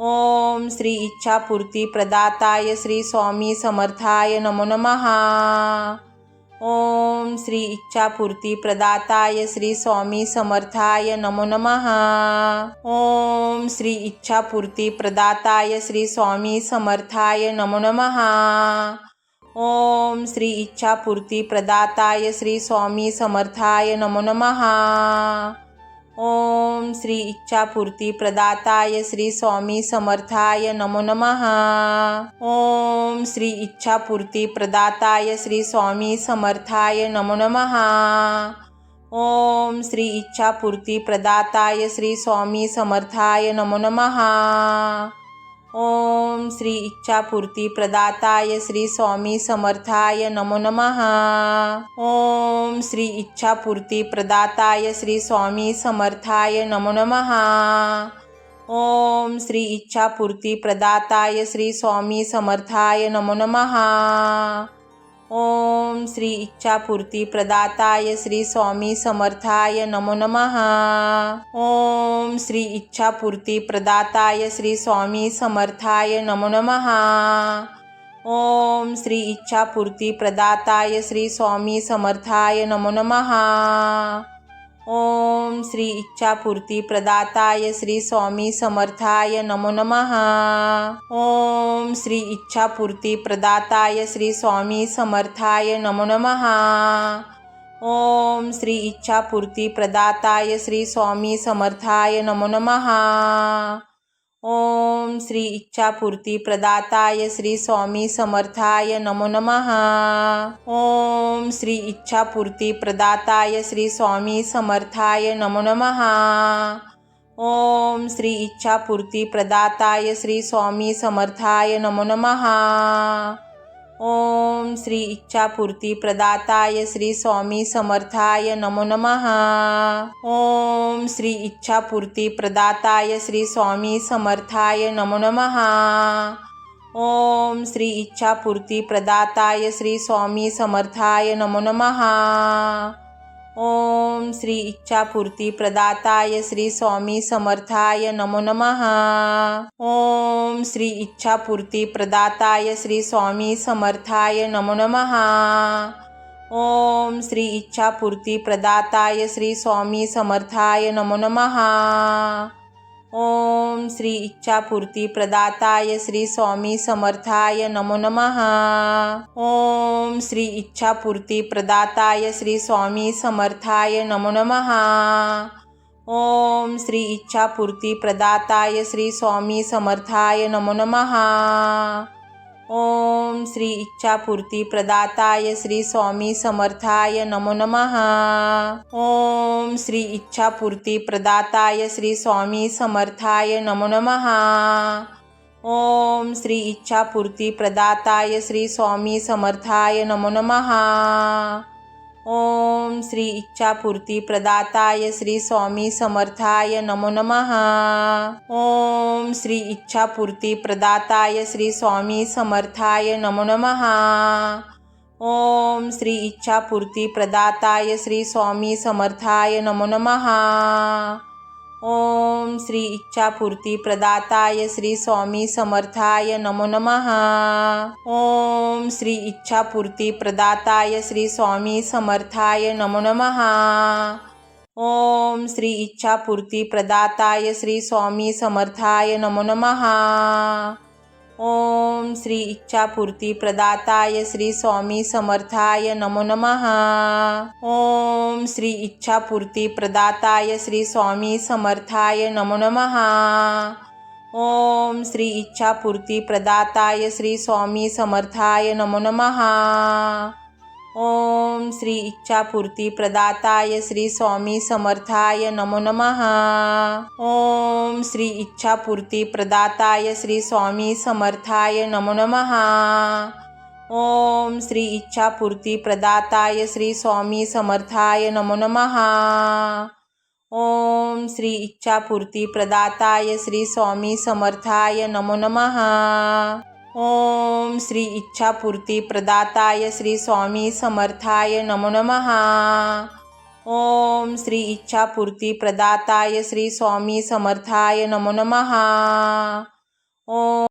ओम श्री इच्छापूर्ती प्रदाताय श्री स्वामी समर्थाय नमो नमः। ओम श्री इच्छापूर्ती प्रदाताय श्री स्वामी समर्थाय नमो नमः। ओम श्री इच्छापूर्ती प्रदाताय श्री स्वामी समर्थाय नमो नमः। ओम श्री इच्छापूर्ती प्रदाताय श्री स्वामी समर्थाय नमो नमः। ओम श्री इच्छापूर्ती प्रदाताय श्री स्वामी समर्थाय नमो नमः। ओम श्री इच्छापूर्ती प्रदाताय श्री स्वामी समर्थाय नमो नमः। ओम श्री इच्छापूर्ती प्रदाताय श्री स्वामी समर्थाय नमो नमः। ओम श्री इच्छापूर्ती प्रदाताय श्री स्वामी समर्थाय नमो नमः। ओम श्री इच्छापूर्ती प्रदाताय श्री स्वामी समर्थाय नमो नमः। ओम श्री इच्छापूर्ती प्रदाताय श्री स्वामी समर्थाय नमो नमः। ओम श्री इच्छापूर्ती प्रदाताय श्री स्वामी समर्थाय नमो नमः। ओम श्री इच्छापूर्ती प्रदाताय श्री स्वामी समर्थाय नमो नमः। ओम श्री इच्छापूर्ती प्रदाताय श्री स्वामी समर्थाय नमो नमः। ओम श्री इच्छापूर्ती प्रदाताय श्री स्वामी समर्थाय नमो नमः। ओम श्री इच्छापूर्ती प्रदाताय श्री स्वामी समर्थाय नमो नमः। ओम श्री इच्छापूर्ती प्रदाताय श्री स्वामी समर्थाय नमो नमः। ओम श्री इच्छापूर्ती प्रदाताय श्री स्वामी समर्थाय नमो नमः। ओम श्री इच्छापूर्ती प्रदाताय श्री स्वामी समर्थाय नमो नमः। ओम श्री इच्छापूर्ती प्रदाताय श्री स्वामी समर्थाय नमो नमः। ओम श्री इच्छापूर्ती प्रदाताय श्री स्वामी समर्थाय नमो नमः। ओम श्री इच्छापूर्ती प्रदाताय श्री स्वामी समर्थाय नमो नमः। ओम श्री इच्छापूर्ती प्रदाताय श्री स्वामी समर्थाय नमो नमः। ओम श्री इच्छापूर्ती प्रदाताय श्री स्वामी समर्थाय नमो नमः। ओम श्री इच्छापूर्ती प्रदाताय श्री स्वामी समर्थाय नमो नमः। ओम श्री इच्छापूर्ती प्रदाताय श्री स्वामी समर्थाय नमो नमः। ओम श्री इच्छापूर्ती प्रदाताय श्री स्वामी समर्थाय नमो नमः। ओम श्री इच्छापूर्ती प्रदाताय श्री स्वामी समर्थाय नमो नमः। ओम श्री इच्छापूर्ती प्रदाताय श्री स्वामी समर्थाय नमो नमः। ओम श्री इच्छापूर्ती प्रदाताय श्री स्वामी समर्थाय नमो नमः। ओम श्री इच्छापूर्ती प्रदाताय श्री स्वामी समर्थाय नमो नमः। ओम श्री इच्छापूर्ती प्रदाताय श्री स्वामी समर्थाय नमो नमः। ओम श्री इच्छापूर्ती प्रदाताय श्री स्वामी समर्थाय नमो नमः। ओम श्री इच्छापूर्ती प्रदाताय श्री स्वामी समर्थाय नमो नमः। ओम श्री इच्छापूर्ती प्रदाताय श्री स्वामी समर्थाय नमो नमः। ओम श्री इच्छापूर्ती प्रदाताय श्री स्वामी समर्थाय नमो नमः। ओम श्री इच्छापूर्ती प्रदाताय श्री स्वामी समर्थाय नमो नमः। ओम श्री इच्छापूर्ती प्रदाताय श्री स्वामी समर्थाय नमो नमः। ओम श्री इच्छापूर्ती प्रदाताय श्री स्वामी समर्थाय नमो नमः। ओम श्री इच्छापूर्ती प्रदाताय श्री स्वामी समर्थाय नमो नमः। ओम श्री इच्छापूर्ती प्रदाताय श्री स्वामी समर्थाय नमो नमः। ओम श्री इच्छापूर्ती प्रदाताय श्री स्वामी समर्थाय नमो नमः। ओम श्री इच्छापूर्ती प्रदाताय श्री स्वामी समर्थाय नमो नमः। ओम श्री इच्छापूर्ती प्रदाताय श्री स्वामी समर्थाय नमो नमः। ओम श्री इच्छापूर्ती प्रदाताय श्री स्वामी समर्थाय नमो नमः। ओम श्री इच्छापूर्ती प्रदाताय श्री स्वामी समर्थाय नमो नमः। ओम श्री इच्छापूर्ती प्रदाताय श्री स्वामी समर्थाय नमो नमः। ओम